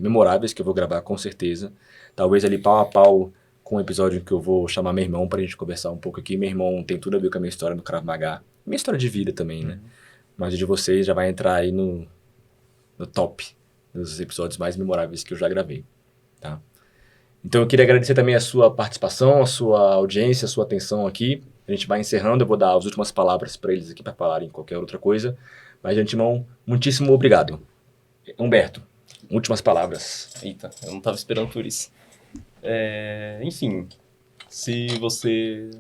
S1: memoráveis que eu vou gravar, com certeza. Talvez ali pau a pau com um episódio que eu vou chamar meu irmão pra gente conversar um pouco aqui. Meu irmão tem tudo a ver com a minha história no Krav Maga. Minha história de vida também, né? Mas o de vocês já vai entrar aí no top dos episódios mais memoráveis que eu já gravei, tá? Então eu queria agradecer também a sua participação, a sua audiência, a sua atenção aqui. A gente vai encerrando, eu vou dar as últimas palavras para eles aqui para falarem qualquer outra coisa. Mas de antemão, muitíssimo obrigado. Humberto, últimas palavras.
S4: Eita, eu não tava esperando por isso. Enfim, se você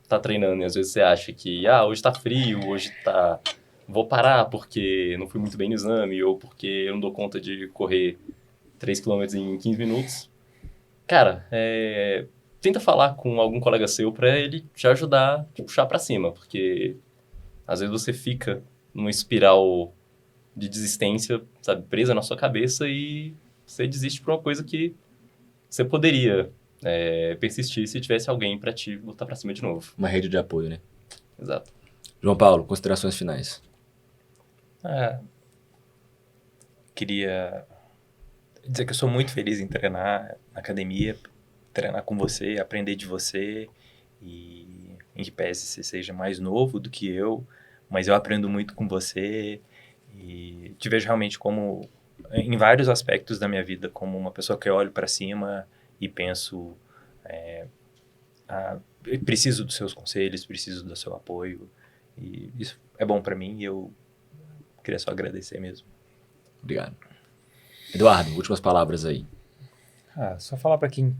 S4: tá treinando e às vezes você acha que hoje tá frio, hoje tá... vou parar porque não fui muito bem no exame ou porque eu não dou conta de correr 3 km em 15 minutos, cara, tenta falar com algum colega seu pra ele te ajudar, te puxar pra cima, porque às vezes você fica numa espiral de desistência, sabe, presa na sua cabeça e você desiste por uma coisa que você poderia persistir se tivesse alguém pra te botar pra cima de novo.
S1: Uma rede de apoio, né?
S4: Exato.
S1: João Paulo, considerações finais.
S2: Queria dizer que eu sou muito feliz em treinar na academia, treinar com você, aprender de você, e em que pese você seja mais novo do que eu, mas eu aprendo muito com você e te vejo realmente como, em vários aspectos da minha vida, como uma pessoa que eu olho para cima e penso, eu preciso dos seus conselhos, preciso do seu apoio, e isso é bom para mim e eu queria só agradecer mesmo.
S1: Obrigado. Eduardo, últimas palavras aí.
S3: Só falar para quem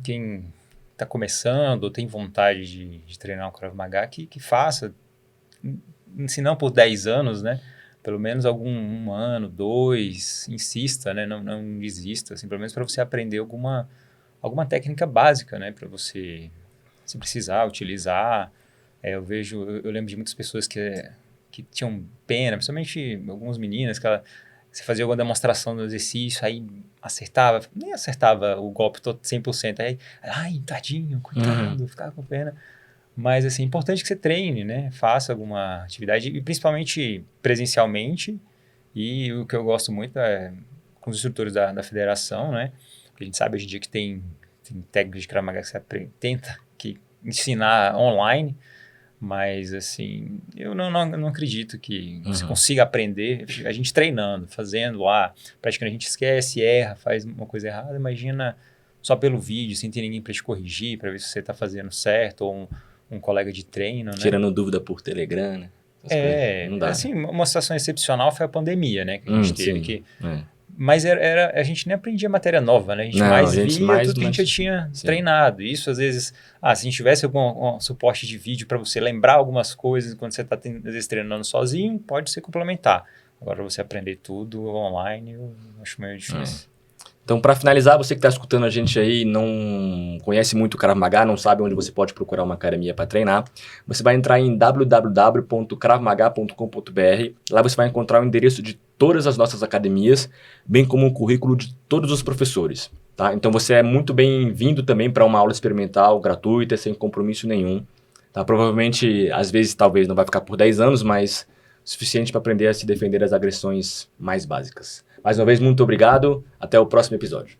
S3: está começando ou tem vontade de treinar o Krav Maga, que faça, se não por 10 anos, né? Pelo menos um ano, 2, insista, né? Não desista, assim, pelo menos para você aprender alguma técnica básica, né? Para você, se precisar, utilizar. Eu lembro de muitas pessoas que tinham pena, principalmente algumas meninas, você fazia alguma demonstração do exercício, aí nem acertava o golpe todo 100%, aí, ai, tadinho, coitado, ficava com pena. Mas, assim, é importante que você treine, né? Faça alguma atividade, e principalmente presencialmente, e o que eu gosto muito é com os instrutores da federação, né? Porque a gente sabe hoje em dia que tem técnicas de Krav Maga que você tenta ensinar online, mas, assim, eu não acredito que você consiga aprender. A gente treinando, fazendo lá, praticamente a gente esquece, erra, faz uma coisa errada. Imagina só pelo vídeo, sem ter ninguém para te corrigir, para ver se você está fazendo certo, ou um colega de treino, né?
S1: Tirando dúvida por Telegram, né? Não dá.
S3: Assim, uma situação excepcional foi a pandemia, né? Que a gente teve
S1: sim.
S3: Mas a gente nem aprendia matéria nova, né? A gente via tudo que a gente já tinha treinado. Isso, às vezes, se a gente tivesse algum suporte de vídeo para você lembrar algumas coisas quando você está, às vezes, treinando sozinho, pode ser complementar. Agora, você aprender tudo online, eu acho meio difícil.
S1: Então, para finalizar, você que está escutando a gente aí, não conhece muito o Krav Maga, não sabe onde você pode procurar uma academia para treinar, você vai entrar em www.kravmaga.com.br. Lá você vai encontrar o endereço de todas as nossas academias, bem como o currículo de todos os professores. Tá? Então, você é muito bem-vindo também para uma aula experimental gratuita, sem compromisso nenhum. Tá? Provavelmente, às vezes, talvez não vai ficar por 10 anos, mas suficiente para aprender a se defender das agressões mais básicas. Mais uma vez, muito obrigado. Até o próximo episódio.